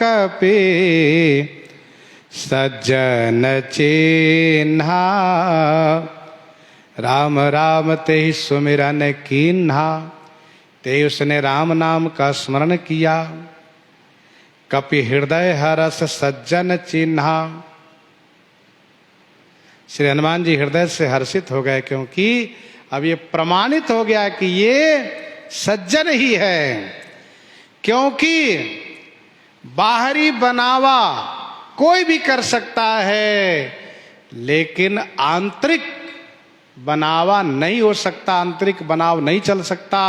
कपि सज्जन चिन्हा। राम राम ते सुमिरन कीन्हा, ते उसने राम नाम का स्मरण किया। कपि हृदय हरस सज्जन चिन्हा, श्री हनुमान जी हृदय से हर्षित हो गए, क्योंकि अब ये प्रमाणित हो गया कि ये सज्जन ही है। क्योंकि बाहरी बनावा कोई भी कर सकता है, लेकिन आंतरिक बनावा नहीं हो सकता, आंतरिक बनाव नहीं चल सकता।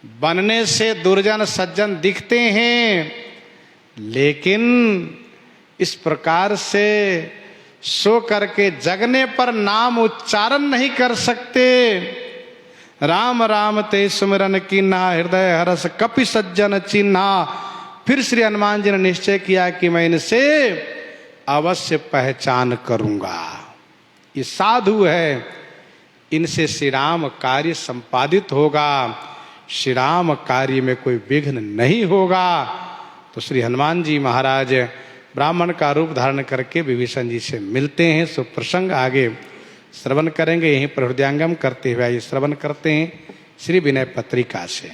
बनने से दुर्जन सज्जन दिखते हैं, लेकिन इस प्रकार से सो करके जगने पर नाम उच्चारण नहीं कर सकते। राम राम ते सुमिरन कीन्हा, हृदय हरस कपि सज्जन चिन्हा। फिर श्री हनुमान जी ने निश्चय किया कि मैं इनसे अवश्य पहचान करूंगा, ये साधु है, इनसे श्री राम कार्य संपादित होगा, श्री राम कार्य में कोई विघ्न नहीं होगा। तो श्री हनुमान जी महाराज ब्राह्मण का रूप धारण करके विभीषण जी से मिलते हैं। सो प्रसंग आगे श्रवण करेंगे, यहीं पर हृदयांगम करते हुए ये श्रवण करते हैं श्री विनय पत्रिका से।